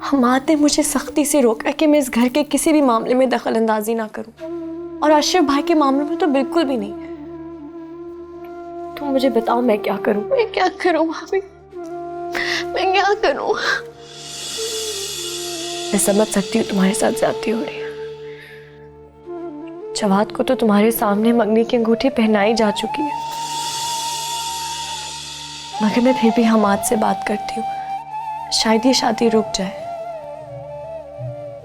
हमाद ने मुझे सख्ती से रोका कि मैं इस घर के किसी भी मामले में दखल अंदाजी ना करूं, और अशरफ भाई के मामले में तो बिल्कुल भी नहीं। तुम मुझे बताओ मैं क्या करूं? मैं क्या करूं भाभी, मैं क्या करूं? मैं समझ सकती हूँ तुम्हारे साथ ज्यादती हो रही है। जवाद को तो तुम्हारे सामने मंगनी की अंगूठी पहनाई जा चुकी है। मगर मैं फिर भी हमाद से बात करती हूँ, शायद ये शादी रुक जाए।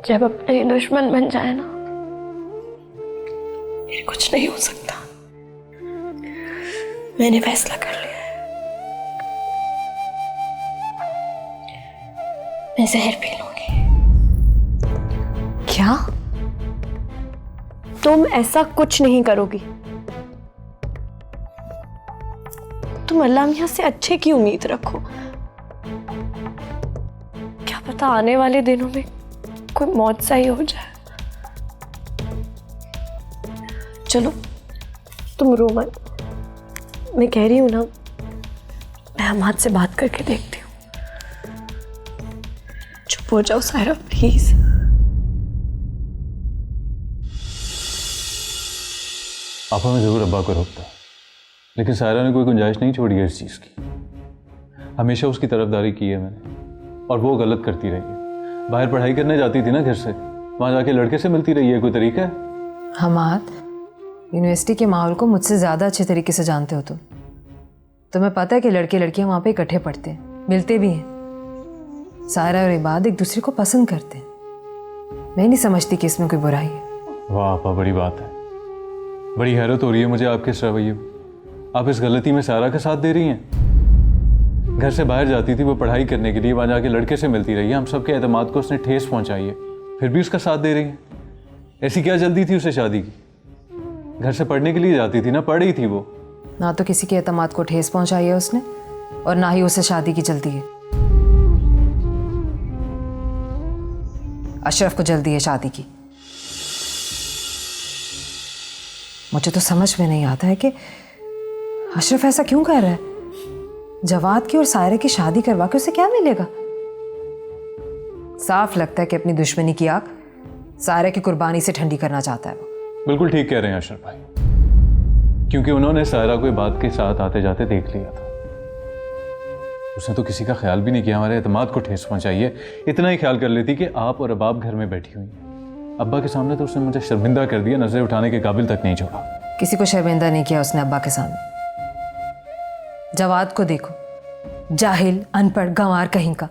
जब अपने दुश्मन बन जाए ना, फिर कुछ नहीं हो सकता। मैंने फैसला कर लिया है, मैं जहर पी लूंगी। क्या? तुम ऐसा कुछ नहीं करोगी। तुम अल्लाह मियां से अच्छे की उम्मीद रखो। क्या पता आने वाले दिनों में कोई मौत सा ही हो जाए। चलो तुम रो मत, मैं कह रही हूं ना, मैं हमाद से बात करके देखती हूँ। चुप हो जाओ सायरा प्लीज। आपा मैं जरूर अब्बा को रोकता, लेकिन सायरा ने कोई गुंजाइश नहीं छोड़ी है इस चीज़ की। हमेशा उसकी तरफदारी की है मैंने, और वो गलत करती रही है। बाहर पढ़ाई करने जाती थी ना घर से, वहाँ जाके लड़के से मिलती रही है। कोई तरीका है? हमाद, यूनिवर्सिटी के माहौल को मुझसे ज़्यादा अच्छे तरीके से जानते हो तुम। तुम्हें पता है कि लड़के लड़कियाँ वहाँ पे इकट्ठे पढ़ते हैं, मिलते भी हैं। सायरा और इबाद एक दूसरे को पसंद करते हैं। मैं नहीं समझती कि इसमें कोई बुराई है। वाह आपा, बड़ी बात है। बड़ी हैरत हो रही है मुझे आपके इस रवैये। आप इस गलती में सायरा का साथ दे रही हैं। घर से बाहर जाती थी वो पढ़ाई करने के लिए, वहाँ जाके लड़के से मिलती रही है। हम सबके एतमाद को उसने ठेस पहुँचाई है, फिर भी उसका साथ दे रही हैं। ऐसी क्या जल्दी थी उसे शादी की? घर से पढ़ने के लिए जाती थी ना, पढ़ रही थी वो। ना तो किसी के एतमाद को ठेस पहुँचाई है उसने, और ना ही उसे शादी की जल्दी है। अशरफ को जल्दी है शादी की। मुझे तो समझ में नहीं आता है कि अशरफ ऐसा क्यों कर रहा है। जवाद की और सायरा की शादी करवा के उसे क्या मिलेगा? साफ लगता है कि अपनी दुश्मनी की आग सायरा की कुर्बानी से ठंडी करना चाहता है वो। बिल्कुल ठीक कह रहे हैं अशरफ भाई, क्योंकि उन्होंने सायरा को बात के साथ आते जाते देख लिया था। उसने तो किसी का ख्याल भी नहीं किया हमारे एतमाद को ठेस पहुंचाई है। इतना ही ख्याल कर लेती कि आप और अबाब घर में बैठी हुई हैं। अब्बा के सामने तो उसने मुझे शर्मिंदा कर दिया, नजरें उठाने के काबिल तक नहीं छोड़ा। किसी को शर्मिंदा नहीं किया उसने अब्बा के सामने। जवाद को देखो, जाहिल, अनपढ़, गंवार कहीं का।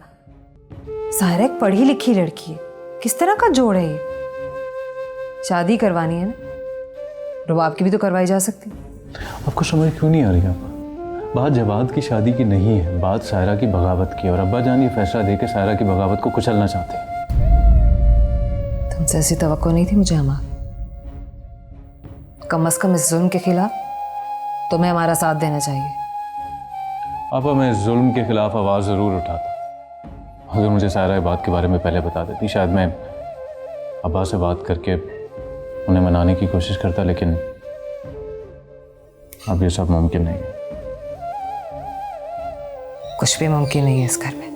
सायरा एक पढ़ी लिखी लड़की है, किस तरह का जोड़ है ये? शादी करवानी है ना, रुबाब की भी तो करवाई जा सकती। आपको समझ क्यों नहीं आ रही? आप बात जवाद की शादी की नहीं है, बात सायरा की बगावत की। और अब्बा जान ये फैसला देके सायरा की बगावत को कुचलना चाहते हैं। तुमसे ऐसी तवक्को नहीं थी मुझे हमारा। कम से कम इस जुल्म के खिलाफ तुम्हें हमारा साथ देना चाहिए। आपा मैं जुल्म के खिलाफ आवाज़ ज़रूर उठाता। अगर मुझे सायरा बात के बारे में पहले बता देती, शायद मैं अब्बा से बात करके उन्हें मनाने की कोशिश करता, लेकिन अब ये सब मुमकिन नहीं है। कुछ भी मुमकिन नहीं है इस घर में।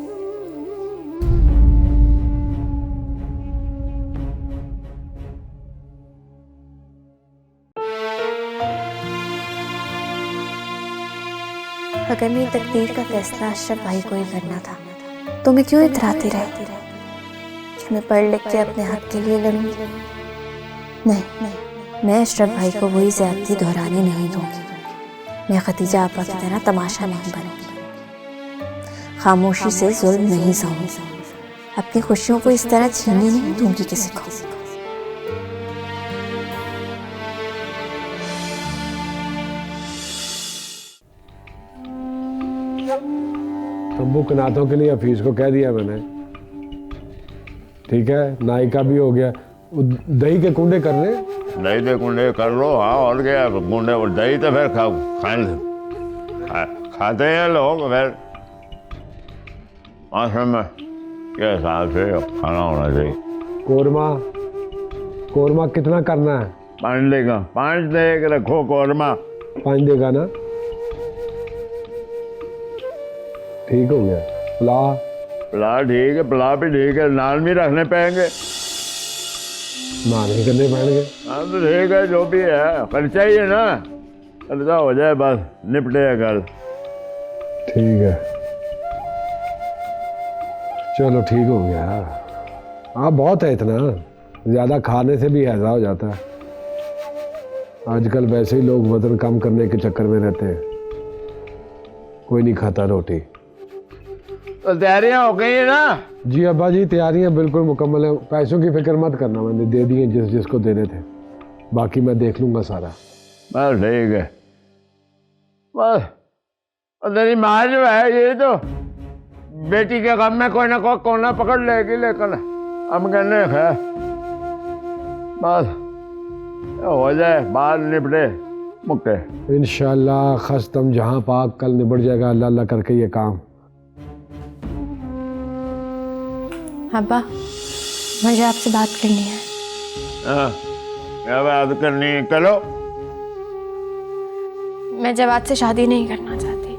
अगर मेरी तकदीर का फैसला अशरफ भाई को ही करना था, तो मैं क्यों इतराती रही कि मैं पढ़ लिख के अपने हक के लिए लड़ूंगी? नहीं, मैं अशरफ भाई को वही ज़्यादती दोहराने नहीं दूंगी। मैं खतीजा आपा की तरह तमाशा नहीं बनूंगी। खामोशी से जुल्म नहीं सहूंगी। अपनी खुशियों को इस तरह छीनने नहीं दूंगी किसी को। तंबू कनातों के लिए हफीज को कह दिया मैंने, ठीक है? नाई का भी हो गया। दही के कुंडे करने, दही के कुंडे कर लो। हाँ, और क्या कुंडे, और दही तो फिर खाते हैं लोग। फिर आश्रम में के हिसाब से खाना होना चाहिए। कोरमा कितना करना है? 5 देगा, 5 देग रखो कोरमा। 5 देगा ना? ठीक हो गया। पुलाव ठीक है, पुलाव भी ठीक है। नान भी रखने पाएंगे? नान ही करने पाएंगे। हाँ तो ठीक है, जो भी है खर्चा ही है ना, खर्चा हो जाए बस, निपटे गल। ठीक है, चलो ठीक हो गया। हाँ बहुत है, इतना ज़्यादा खाने से भी हैजा हो जाता है। आजकल वैसे ही लोग वजन कम करने के चक्कर में रहते हैं। कोई नहीं खाता रोटी। तो तैयारियां हो गई है ना? जी अब्बा जी तैयारियां बिल्कुल मुकम्मल है। पैसों की फिक्र मत करना, मैंने दे दिए जिस जिसको देने थे, बाकी मैं देख लूंगा सारा। बस ठीक है। बस तेरी माँ जो है ये तो बेटी के गम में कोई ना कोई कोना पकड़ लेगी, लेकिन हम कहने है बस हो जाए, बात निपटे मुक्के। इंशाल्लाह खस्तम जहां पाक कल निबट जाएगा अल्लाह अल्लाह करके ये काम। अब्बा मुझे आपसे बात करनी है। हाँ, क्या बात करनी है? करो। मैं जवाद से शादी नहीं करना चाहती।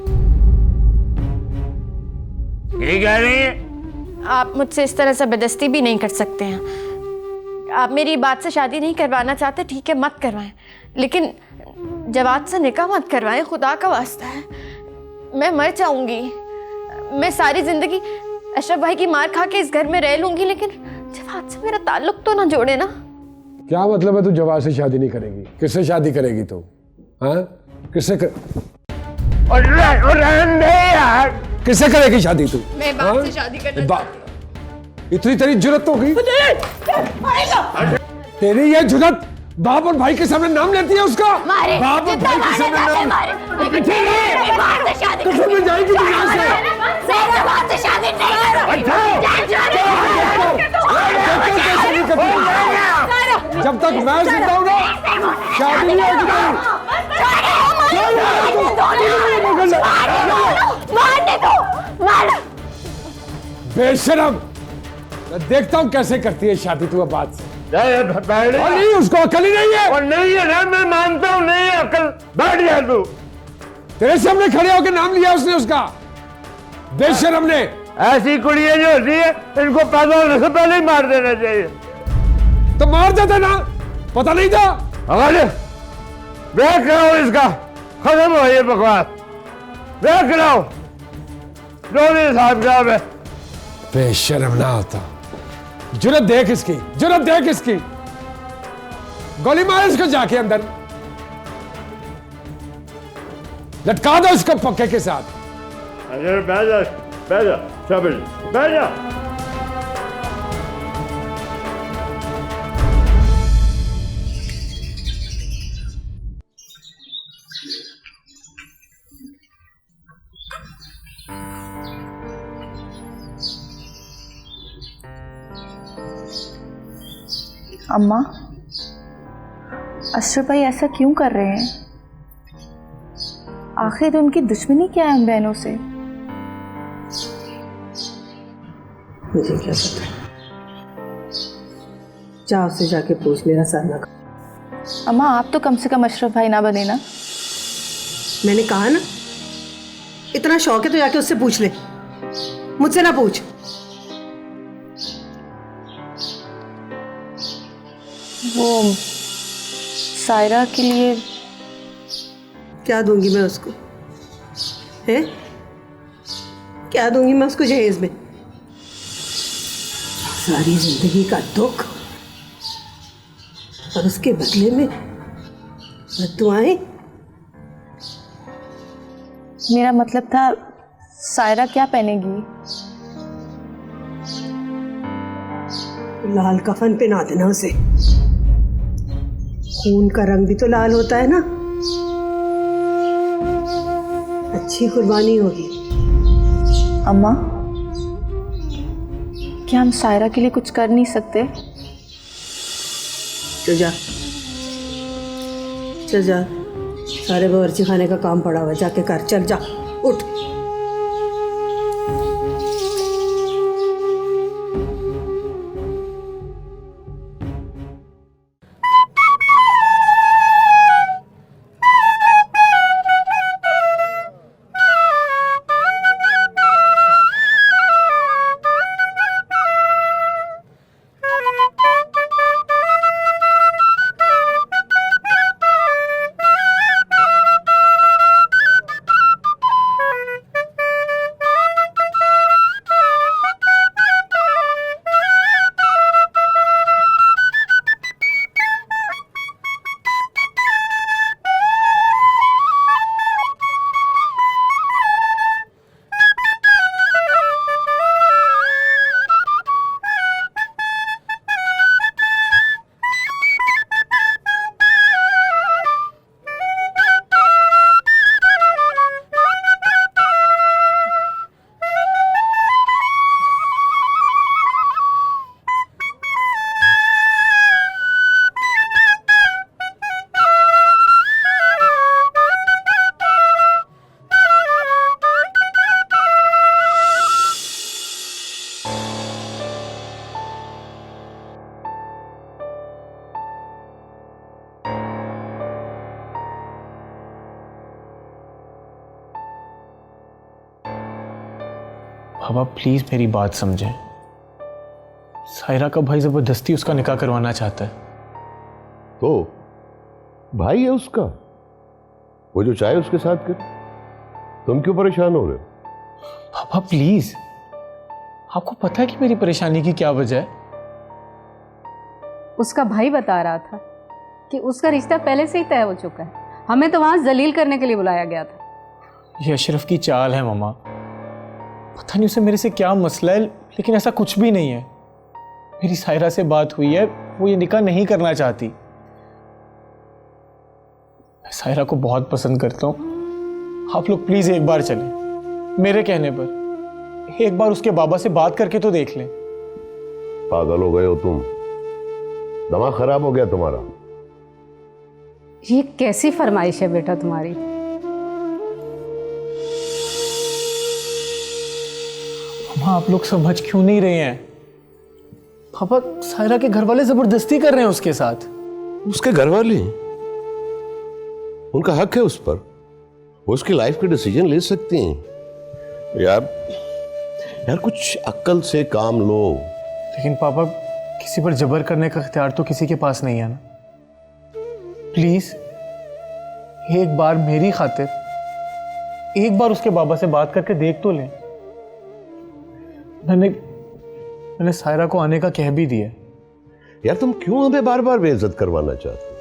क्या कह रही है? आप मुझसे इस तरह जबरदस्ती भी नहीं कर सकते हैं। आप मेरी बात से शादी नहीं करवाना चाहते, ठीक है मत करवाएं, लेकिन जवाद से निकाह मत करवाएं, खुदा का वास्ता है। मैं मर जाऊंगी, मैं सारी जिंदगी अशरफ भाई की मार खा के इस घर में रह लूंगी, लेकिन जवाद से मेरा ताल्लुक तो ना जोड़े ना। क्या मतलब है तू जवाद से शादी नहीं करेगी? किससे शादी करेगी तू? हाँ किससे यार किससे करेगी शादी तू? मैं बाप से शादी करना चाहती हूँ। इतनी तेरी जुर्रत तो होगी? तेरी ये जुर्रत बाप और भाई के सामने नाम लेती है उसका? बाप और भाई के सामने नाम तो फिर मैं जाएगी दुनिया से। जब तक मैं जिंदा हूं ना शादी नहीं होगी। बेशरम, मैं देखता हूं कैसे करती है शादी तू अब बात से। नहीं उसको अकल ही नहीं है। और नहीं है ना, मैं मानता हूँ नहीं है अकल। बैठ जा तू। तेरे सामने खड़े होकर नाम लिया उसने उसका, बेशरम ने। ऐसी कुड़ियां जो होती है इनको पैदा होने से पहले ही मार देना चाहिए। तो मार देता ना, पता नहीं था। अगर देख रहा हूँ इसका खत्म हो ये बकवास, देख रहा हूँ जो भी हिसाब किताब है। बेशरम ना होता। जुर्रत देख इसकी, जुर्रत देख इसकी। गोली मार इसको जाके अंदर, लटका दो इसको पक्के के साथ। अरे बैठ जा शाबाश, बैठ जा। अम्मा, अशरफ भाई ऐसा क्यों कर रहे हैं? आखिर उनकी दुश्मनी क्या है हम बहनों से? मुझे क्या पता, जा उससे जाके पूछ, मेरा सर ना खा। अम्मा आप तो कम से कम अशरफ भाई ना बने ना। मैंने कहा ना, इतना शौक है तो जाके उससे पूछ ले, मुझसे ना पूछ। वो सायरा के लिए क्या दूंगी मैं उसको? है क्या दूंगी मैं उसको जहेज में? सारी जिंदगी का दुख और उसके बदले में बद्दुआएं। मेरा मतलब था सायरा क्या पहनेगी? लाल कफन पहना देना उसे। खून का रंग भी तो लाल होता है ना। अच्छी कुर्बानी होगी। अम्मा, क्या हम सायरा के लिए कुछ कर नहीं सकते? चल जा, चल जा, सारे बावर्ची खाने का काम पड़ा हुआ, जाके कर। चल जा, उठ। पापा प्लीज मेरी बात समझें। सायरा का भाई जबरदस्ती उसका निकाह करवाना चाहता है। तो भाई है उसका, वो जो चाहे उसके साथ कर। तुम क्यों परेशान हो रहे हो? पापा प्लीज, आपको पता है कि मेरी परेशानी की क्या वजह है? उसका भाई बता रहा था कि उसका रिश्ता पहले से ही तय हो चुका है। हमें तो वहां जलील करने के लिए बुलाया गया था। ये अशरफ की चाल है मामा। पता नहीं उसे मेरे से क्या मसला है, लेकिन ऐसा कुछ भी नहीं है। मेरी सायरा से बात हुई है, वो ये निकाह नहीं करना चाहती। मैं सायरा को बहुत पसंद करता हूँ। आप लोग प्लीज एक बार चलें, मेरे कहने पर। एक बार उसके बाबा से बात करके तो देख लें। पागल हो गए हो तुम? दिमाग खराब हो गया तुम्हारा? ये कैसी फरमाइश है बेटा तुम्हारी? मामा आप लोग समझ क्यों नहीं रहे हैं? पापा सायरा के घर वाले जबरदस्ती कर रहे हैं उसके साथ। उसके घर वाले, उनका हक है उस पर, वो उसकी लाइफ के डिसीजन ले सकती हैं। यार कुछ अक्ल से काम लो। लेकिन पापा किसी पर जबर करने का इख्तियार तो किसी के पास नहीं है ना। प्लीज एक बार मेरी खातिर एक बार उसके बाबा से बात करके देख तो लें। मैंने सायरा को आने का कह भी दिया। यार तुम क्यों हमें बार बार बेइज्जत करवाना चाहते हो?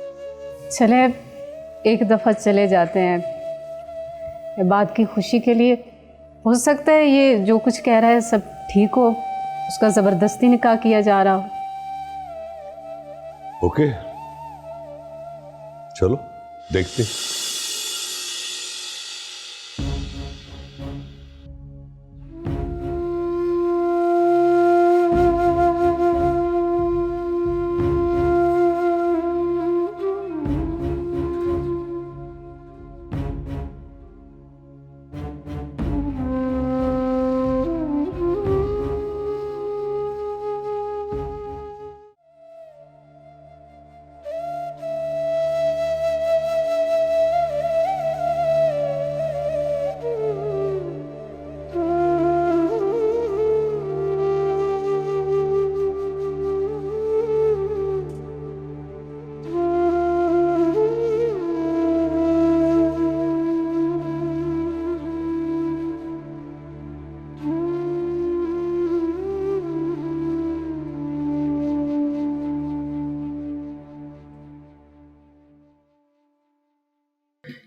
चले एक दफा चले जाते हैं, ये बात की खुशी के लिए। हो सकता है ये जो कुछ कह रहा है सब ठीक हो, उसका जबरदस्ती निकाह किया जा रहा हो। ओके चलो देखते।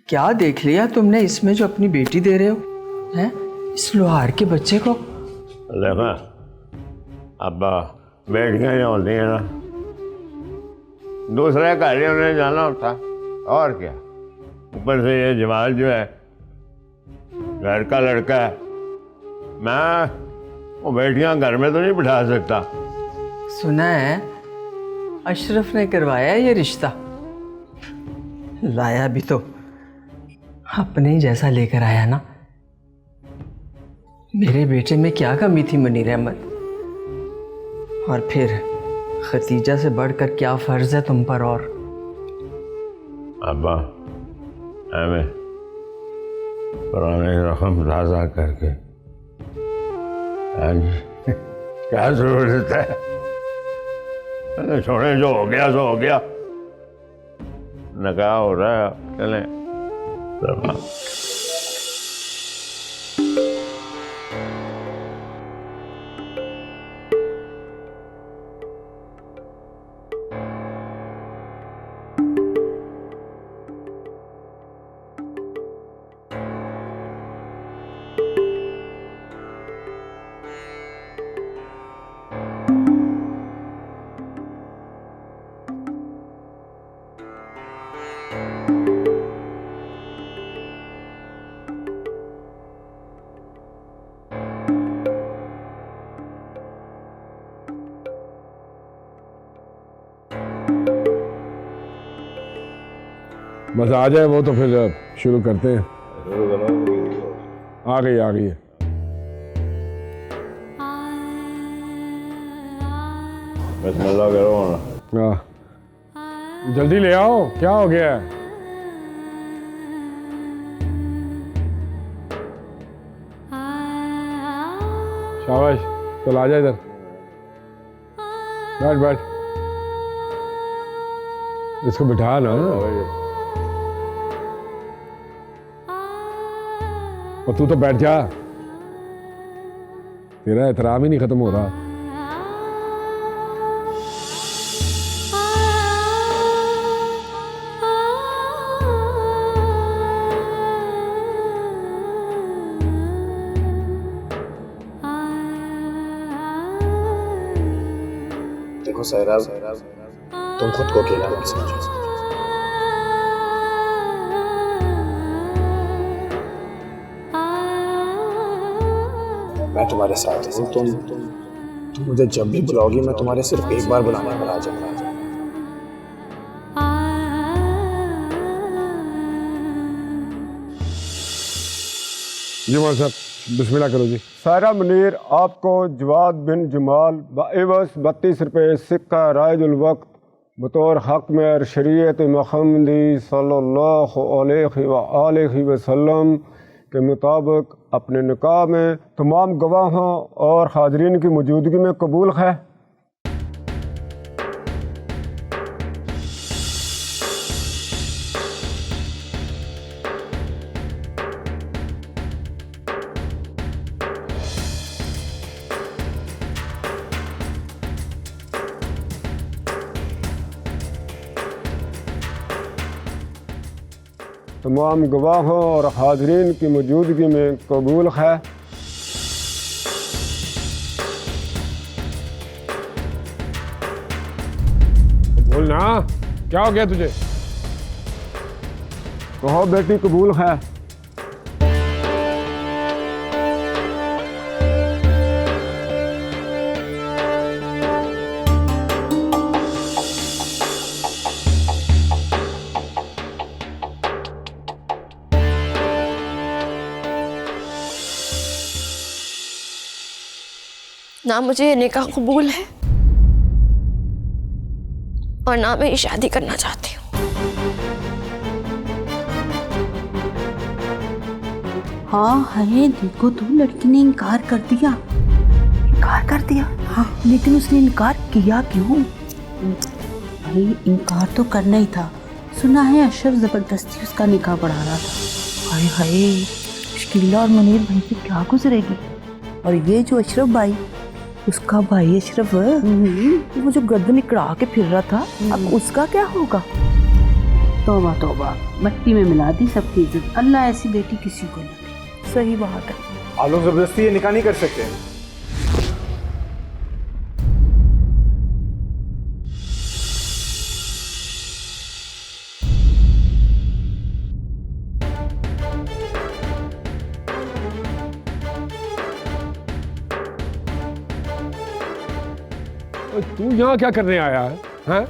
क्या देख लिया तुमने इसमें जो अपनी बेटी दे रहे हो? हैं इस लोहार के बच्चे को? देखा अब बेटियां जो होती हैं ना, दूसरे कार्यों में जाना होता और क्या। ऊपर से ये जमाल जो है घर का लड़का है, मैं वो बेटियां घर में तो नहीं बिठा सकता। सुना है अशरफ ने करवाया ये रिश्ता। लाया भी तो अपने ही जैसा लेकर आया ना। मेरे बेटे में क्या कमी थी मनीर अहमद? और फिर खतीजा से बढ़कर क्या फर्ज है तुम पर? और अब्बा हमें पुराने रकम ताज़ा करके आज क्या जरूरत है? छोड़े, जो हो गया सो हो गया। निकाह हो रहा है, चलें। बस आ जाए वो तो फिर शुरू करते हैं। आ गई है। बिस्मिल्लाह करो ना। जल्दी ले आओ, क्या हो गया है? शाबाश, चल आ जा इधर, बैठ बैठ, इसको बिठा ना। और तू तो बैठ जा, तेरा एहतराम ही नहीं खत्म हो रहा। देखो सायरा, तुम खुद को अकेला मत समझो। मैं तुम्हारे साथ हूँ। तुम मुझे जब भी बुलाओगी मैं तुम्हारे सिर्फ एक बार बुलाने पर आ जाऊंगा। जी मौलाना साहब, बिस्मिल्लाह करो जी। सायरा मुनीर आपको जवाद बिन जमाल बाइवस 32 रुपये सिक्का रायजुल वक्त बतौर हक में शरीयत मुहम्मदी सल्लल्लाहु अलैहि वसल्लम के मुताबिक अपने निकाह में तमाम गवाहों और हाजरीन की मौजूदगी में कबूल है। तमाम गवाहों और हाजरीन की मौजूदगी में कबूल है। बोल ना, क्या हो गया तुझे? कहो बेटी कबूल है। ना मुझे ये निकाह कबूल है और ना मैं ये शादी करना चाहती हूँ। हाँ है, देखो तो लड़की ने इनकार कर दिया। इनकार कर दिया? हाँ, लेकिन उसने इनकार किया क्यों? भाई इनकार तो करना ही था। सुना है अशरफ जबरदस्ती उसका निकाह बढ़ा रहा था। हाय हाय, शकीला और मुनीर भाई पे क्या गुजरेगी। और ये जो अशरफ भाई, उसका भाई अशरफ, वो जो गर्दन इकड़ा के फिर रहा था, अब उसका क्या होगा? तौबा तौबा, मट्टी में मिला दी सबकी इज्जत। अल्लाह ऐसी बेटी किसी को न दे। सही बात है। आप लोग जबरदस्ती ये निकाह नहीं कर सकते। तू यहाँ क्या करने आया है? हैं?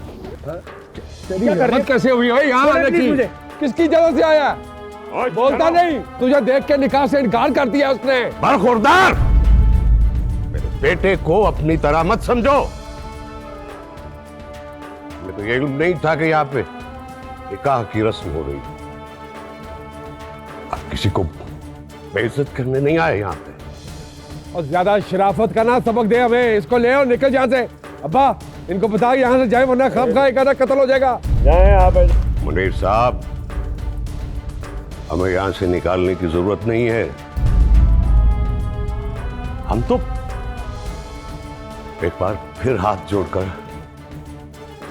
तेरी हिम्मत कैसे हुई है यहाँ आने की? किसकी जगह से आया? बोलता नहीं, तुझे देख के निकाह से इनकार कर दिया उसने। बरखुरदार, मेरे बेटे को अपनी तरह मत समझो। मैं तो ये इल्म नहीं था कि यहाँ पे निकाह की रस्म हो रही है। अब किसी को बेइज्जत करने नहीं आए यहाँ पे। और ज्यादा शराफत का ना सबक दे हमें। इसको ले और निकल यहाँ से। अब्बा, इनको बता यहाँ से जाए वरना खामखा का कत्ल हो जाएगा। जाए आप। मुनीर साहब, हमें यहाँ से निकालने की जरूरत नहीं है। हम तो एक बार फिर हाथ जोड़कर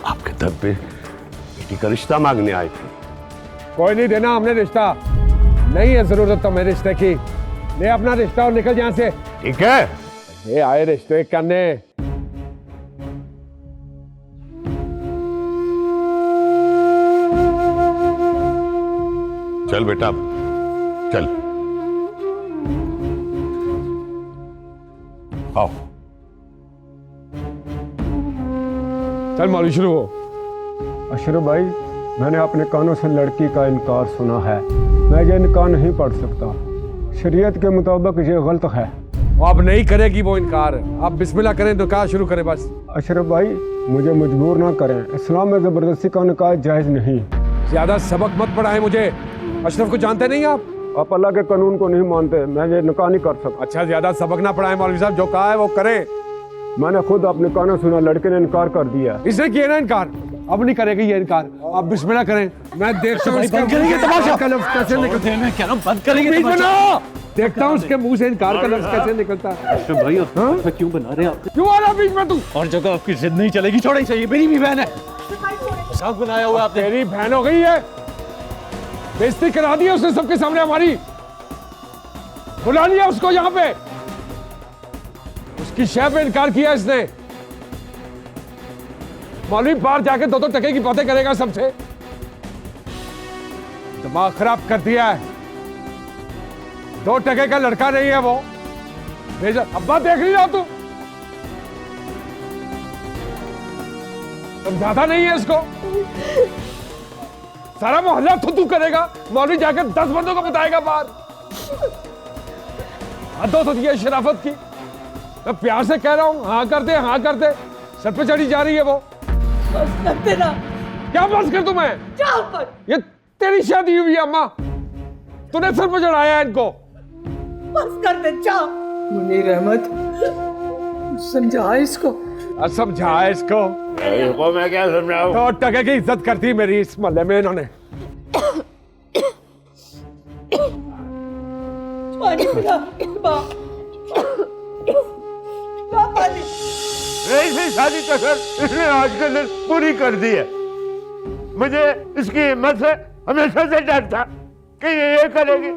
आपके दर पे बेटी का रिश्ता मांगने आए थे। कोई नहीं देना हमने रिश्ता। नहीं है जरूरत तो मेरे रिश्ते की। ले अपना रिश्ता और निकल यहाँ से। ठीक है, ये आए रिश्ते करने। चल बेटा, चल आओ। चल मौलवी शुरू हो। अशरफ भाई, मैंने अपने कानों से लड़की का इनकार सुना है। मैं ये इनकार नहीं पढ़ सकता। शरीयत के मुताबिक ये गलत है। अब नहीं करेगी वो इनकार। आप बिस्मिल्लाह करें, निकाह शुरू करें बस। अशरफ भाई, मुझे मजबूर ना करें। इस्लाम में जबरदस्ती का निकाह जायज नहीं। ज्यादा सबक मत पढ़ाएं मुझे। अशरफ को जानते नहीं आप? आप अल्लाह के कानून को नहीं मानते, मैं ये निकाह नहीं कर सकता। अच्छा, ज्यादा सबक ना पढ़ाए मौलवी साहब, जो कहा है वो करे। मैंने खुद अपने कानों सुना, लड़के ने इनकार कर दिया। इसने किया ना इनकार, अब नहीं करेगी ये इनकार। आप बिस्मिल्लाह करें, मैं देखता हूँ इसका इनकार का लफ्ज़ कैसे निकलता है। मैं कह रहा हूँ बंद करेंगे तमाशा। देखता हूँ उसके मुंह से इनकार का लफ्ज़ कैसे निकलता है। भाई और क्यों बना रहे हैं आप? क्यों आ रहा बीच में तू? और जगह आपकी जिद नहीं चलेगी, छोड़ा ही चाहिए। मेरी भी बहन है, मजाक बनाया हुआ आपने। तेरी बहन हो गई है, बेइज्जती करा दी उसने सबके सामने हमारी। बुला लिया उसको यहाँ पे, उसकी शय पे इनकार किया इसने। मौलवी बाहर जाके 2-2 टके की बातें करेगा सबसे। दिमाग खराब कर दिया है। 2 टके का लड़का नहीं है वो। भेजा अब्बा, देख नहीं रहा तू? समझाता नहीं है इसको। सारा मोहल्ला थू करेगा, मौलवी जाके 10 बंदों को बताएगा बाहर। हद होती है शराफत की। मैं प्यार से कह रहा हूं, हाँ कर दे, हाँ कर दे। सर पे चढ़ी जा रही है वो। बस कर देना। क्या बस कर दूं मैं? ये तेरी शादी हुई है अम्मा, तूने सर पे चढ़ाया इनको। बस कर दे, जा। मुनीर अहमद, समझा इसको। समझा इसको। मैं क्या समझाऊं? 2 टके की इज्जत करती मेरी इस मोहल्ले में इन्होंने। पानी पिला, पानी। ऐसी शादी तो सर इसने आज के दिन पूरी कर दी है। मुझे इसकी हिम्मत से हमेशा से डर था कि ये करेगी।